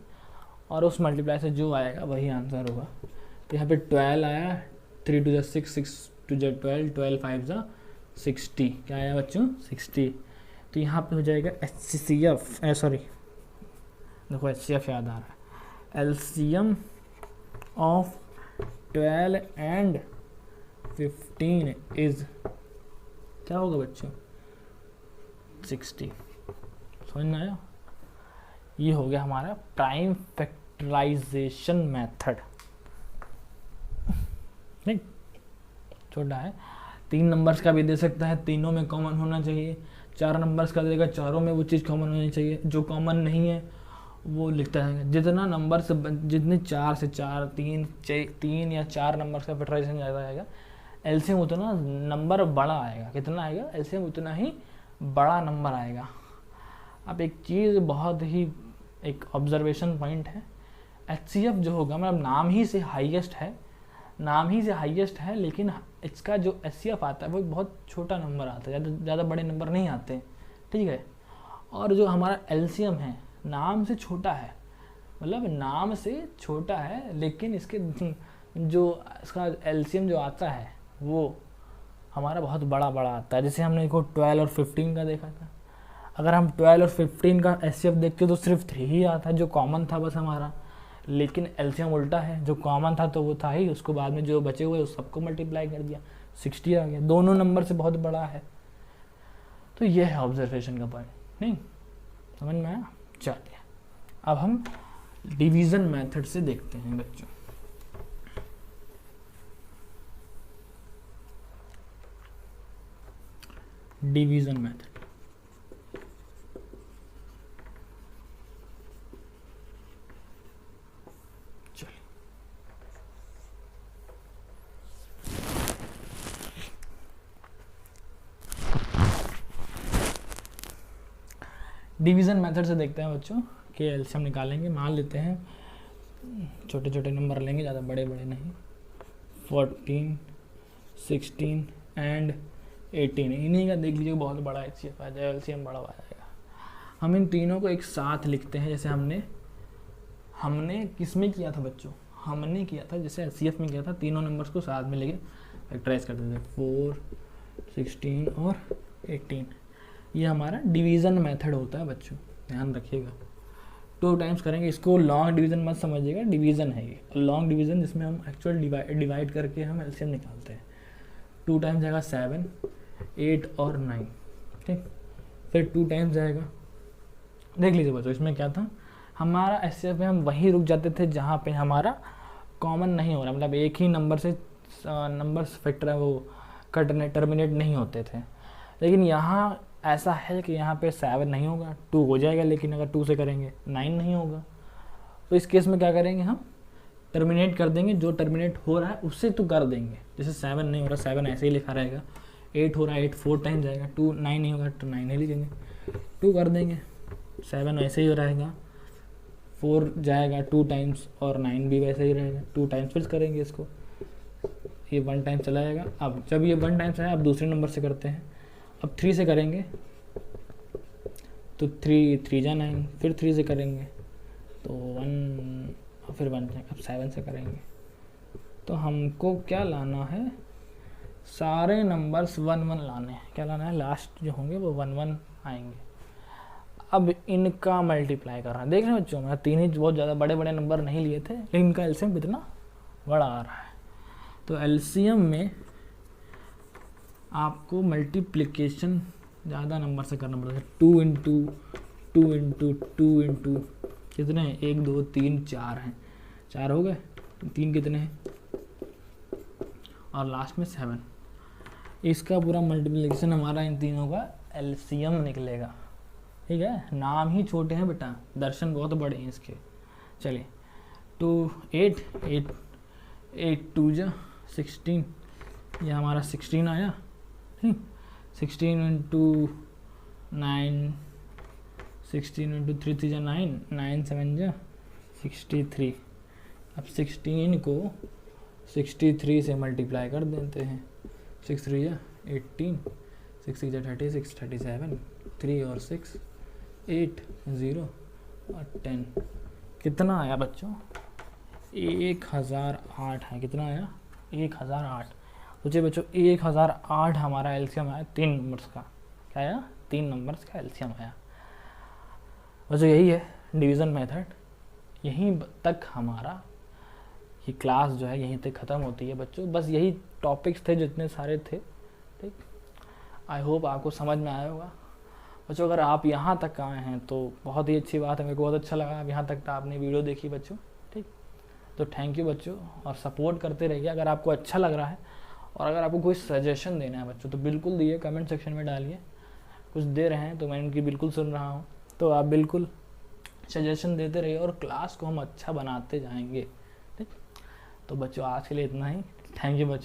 और उस मल्टीप्लाई से जो आएगा वही आंसर होगा। तो यहाँ पे 12 आया, 3 2 6, 6 2 12, 12 5 60, क्या आया बच्चों 60। तो यहाँ पे हो जाएगा एचसीएफ, सॉरी देखो एचसीएफ याद आ रहा है, एलसीएम ऑफ 12 एंड 15 इज क्या होगा बच्चों 60। समझ में आया? ये हो गया हमारा प्राइम फैक्टराइजेशन मेथड। नहीं छोटा है, 3 नंबर्स का भी दे सकता है, तीनों में कॉमन होना चाहिए। 4 नंबर्स का देगा, चारों में वो चीज़ कॉमन होनी चाहिए। जो कॉमन नहीं है वो लिखता है। जितना नंबर से जितने 4 से 4, 3 या 4 नंबर्स का फैक्टराइजेशन ज़्यादा आएगा, एलसीएम उतना नंबर बड़ा आएगा। कितना आएगा? एलसीएम उतना ही बड़ा नंबर आएगा। अब एक चीज़ बहुत ही एक ऑब्जर्वेशन पॉइंट है, एचसीएफ जो होगा मतलब नाम ही से हाईएस्ट है, लेकिन इसका जो एचसीएफ आता है वो एक बहुत छोटा नंबर आता है, ज़्यादा बड़े नंबर नहीं आते, ठीक है। और जो हमारा एलसीएम है नाम से छोटा है, मतलब नाम से छोटा है, लेकिन इसके जो इसका एलसीएम जो आता है वो हमारा बहुत बड़ा आता है। जैसे हमने देखो 12 और 15 का देखा था, अगर हम 12 और 15 का एचसीएफ देखते तो सिर्फ 3 ही आता है, जो कॉमन था बस हमारा। लेकिन एलसीएम उल्टा है, जो कॉमन था तो वो था ही, उसको बाद में जो बचे हुए उस सबको मल्टीप्लाई कर दिया, 60 आ गया। दोनों नंबर से बहुत बड़ा है। तो ये है ऑब्जर्वेशन का पॉइंट। नहीं समझ में आया? चलिए अब हम डिवीज़न मेथड से देखते हैं बच्चों। डिवीज़न मेथड, डिवीज़न मेथड से देखते हैं बच्चों कि एलसीएम निकालेंगे। मान लेते हैं छोटे छोटे नंबर लेंगे, ज़्यादा बड़े बड़े नहीं। 14, 16 एंड 18, इन्हीं का देख लीजिए बहुत बड़ा एचसीएफ आ जाएगा, एलसीएम बड़ा आ जाएगा। हम इन तीनों को एक साथ लिखते हैं, जैसे हमने किस में किया था बच्चों, हमने किया था जैसे एचसीएफ में किया था, तीनों नंबर्स को साथ में लेके फैक्टराइज कर देते थे, 4, 16 और 18। ये हमारा डिवीज़न मेथड होता है बच्चों, ध्यान रखिएगा। 2 टाइम्स करेंगे, इसको लॉन्ग डिवीज़न मत समझिएगा, डिवीज़न है ये लॉन्ग डिवीज़न, जिसमें हम एक्चुअल डिवाइड करके हम एलसीएम निकालते हैं। 2 टाइम्स जाएगा 7, 8 और 9, ठीक। फिर 2 टाइम्स जाएगा, देख लीजिए बच्चों इसमें क्या था, हमारा एचसीएफ में हम वहीं रुक जाते थे जहाँ पे हमारा कॉमन नहीं हो रहा, मतलब एक ही नंबर से नंबर्स फैक्टर वो टर्मिनेट नहीं होते थे। लेकिन यहाँ ऐसा है कि यहाँ पे 7 नहीं होगा, 2 हो जाएगा, लेकिन अगर 2 से करेंगे 9 नहीं होगा। तो इस केस में क्या करेंगे, हम टर्मिनेट कर देंगे, जो टर्मिनेट हो रहा है उससे तो कर देंगे। जैसे 7 नहीं हो रहा, 7 ऐसे ही लिखा रहेगा। 8 हो रहा है, 8 4 टाइम जाएगा। 2 9 नहीं होगा तो 9 नहीं लिखेंगे, 2 कर देंगे। 7 ऐसे ही रहेगा, 4 जाएगा 2 टाइम्स और 9 भी वैसे ही रहेगा, 2 टाइम्स फिर करेंगे इसको, ये 1 टाइम चला जाएगा। अब जब ये 1 टाइम्स आया, अब दूसरे नंबर से करते हैं। अब 3 से करेंगे तो 3 जा 9, फिर 3 से करेंगे तो 1, फिर 1 जाएगा। अब 7 से करेंगे तो हमको क्या लाना है, सारे नंबर्स 1 1 लाने हैं। क्या लाना है, लास्ट जो होंगे वो 1 1 आएंगे। अब इनका मल्टीप्लाई कर रहा है, देख रहे हैं बच्चों, मैं 3 ही बहुत ज़्यादा बड़े बड़े नंबर नहीं लिए थे, लेकिन इनका एलसीएम कितना बड़ा आ रहा है। तो एलसीएम में आपको मल्टीप्लिकेशन ज़्यादा नंबर से करना पड़ता है। 2 इंटू 2 इंटू 2 इंटू कितने हैं, 1 2 3 4 हैं, 4 हो गए, 3 कितने हैं, और लास्ट में 7। इसका पूरा मल्टीप्लिकेशन हमारा इन तीनों का एलसीएम निकलेगा, ठीक है। नाम ही छोटे हैं बेटा, दर्शन बहुत बड़े हैं इसके। चलिए 2 8 8 8 2 जा 16, ये हमारा 16 आया, ठीक। 16 इंटू 9, 16 इंटू 3 3 जा 9, 9 7 जा 63। अब 16 को 63 से मल्टीप्लाई कर देते हैं। 6 3 जा 18, 6 6 जा 36, 37, 3 और 6 8, 0 और 10। कितना आया बच्चों? 1008 है। कितना आया? 1008। सोचिए बच्चों, 1008 हमारा एलसीएम आया 3 नंबर्स का। क्या आया? 3 नंबर्स का एलसीएम आया। बच्चों यही है डिवीज़न मेथड। यहीं तक हमारा ये क्लास जो है यहीं तक ख़त्म होती है बच्चों। बस यही टॉपिक्स थे जितने सारे थे, ठीक। आई होप आपको समझ में आया होगा बच्चों। अगर आप यहाँ तक आए हैं तो बहुत ही अच्छी बात है, मेरे को बहुत अच्छा लगा अब यहाँ तक आपने वीडियो देखी बच्चों, ठीक। तो थैंक यू बच्चों, और सपोर्ट करते रहिए। अगर आपको अच्छा लग रहा है और अगर आपको कोई सजेशन देना है बच्चों तो बिल्कुल दिए, कमेंट सेक्शन में डालिए। कुछ दे रहे हैं तो मैं उनकी बिल्कुल सुन रहा हूँ, तो आप बिल्कुल सजेशन देते रहिए और क्लास को हम अच्छा बनाते जाएंगे, ठीक। तो बच्चों आज के लिए इतना ही। थैंक यू बच्चों।